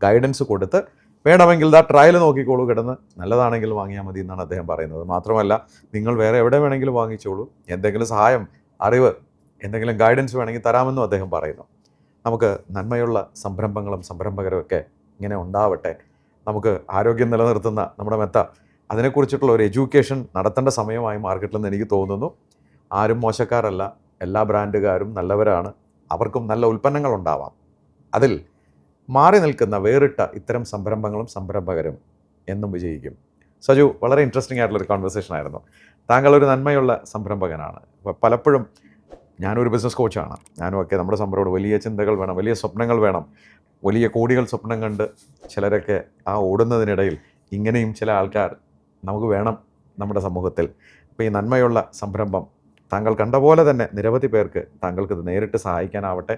ഗൈഡൻസ് കൊടുത്ത് വേണമെങ്കിൽ ആ ട്രയൽ നോക്കിക്കോളൂ, കിടന്ന് നല്ലതാണെങ്കിൽ വാങ്ങിയാൽ മതി എന്നാണ് അദ്ദേഹം പറയുന്നത്. മാത്രമല്ല, നിങ്ങൾ വേറെ എവിടെ വേണമെങ്കിലും വാങ്ങിച്ചോളൂ, എന്തെങ്കിലും സഹായം, അറിവ്, എന്തെങ്കിലും ഗൈഡൻസ് വേണമെങ്കിൽ തരാമെന്നും അദ്ദേഹം പറയുന്നു. നമുക്ക് നന്മയുള്ള സംരംഭങ്ങളും സംരംഭകരും ഒക്കെ ഇങ്ങനെ ഉണ്ടാവട്ടെ. നമുക്ക് ആരോഗ്യം നിലനിർത്തുന്ന നമ്മുടെ മെത്ത, അതിനെക്കുറിച്ചിട്ടുള്ള ഒരു എഡ്യൂക്കേഷൻ നടത്തേണ്ട സമയമായി മാർക്കറ്റിലെന്ന് എനിക്ക് തോന്നുന്നു. ആരും മോശക്കാരല്ല, എല്ലാ ബ്രാൻഡുകാരും നല്ലവരാണ്, അവർക്കും നല്ല ഉൽപ്പന്നങ്ങൾ ഉണ്ടാവാം. അതിൽ മാറി നിൽക്കുന്ന വേറിട്ട ഇത്തരം സംരംഭങ്ങളും സംരംഭകരും എന്നും വിജയിക്കും. സജു, വളരെ ഇൻട്രസ്റ്റിംഗ് ആയിട്ടുള്ളൊരു കോൺവെർസേഷൻ ആയിരുന്നു. താങ്കൾ ഒരു നന്മയുള്ള സംരംഭകനാണ്. പലപ്പോഴും ഞാനൊരു ബിസിനസ് കോച്ചാണ്. ഞാനുമൊക്കെ നമ്മുടെ സംരംഭത്തോട് വലിയ ചിന്തകൾ വേണം, വലിയ സ്വപ്നങ്ങൾ വേണം, വലിയ കോടികൾ സ്വപ്നം കണ്ട് ചിലരൊക്കെ ആ ഓടുന്നതിനിടയിൽ ഇങ്ങനെയും ചില ആൾക്കാർ നമുക്ക് വേണം നമ്മുടെ സമൂഹത്തിൽ. അപ്പോൾ ഈ നന്മയുള്ള സംരംഭം താങ്കൾ കണ്ട പോലെ തന്നെ നിരവധി പേർക്ക് താങ്കൾക്ക് ഇത് നേരിട്ട് സഹായിക്കാനാവട്ടെ.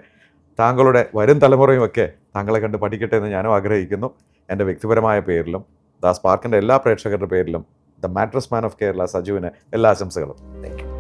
താങ്കളുടെ വരും തലമുറയുമൊക്കെ താങ്കളെ കണ്ട് പഠിക്കട്ടെ എന്ന് ഞാനും ആഗ്രഹിക്കുന്നു. എൻ്റെ വ്യക്തിപരമായ പേരിലും ദ സ്പാർക്കിൻ്റെ എല്ലാ പ്രേക്ഷകരുടെ പേരിലും the mattress man of Kerala സജുവിന് എല്ലാ ആശംസകളും. Thank U.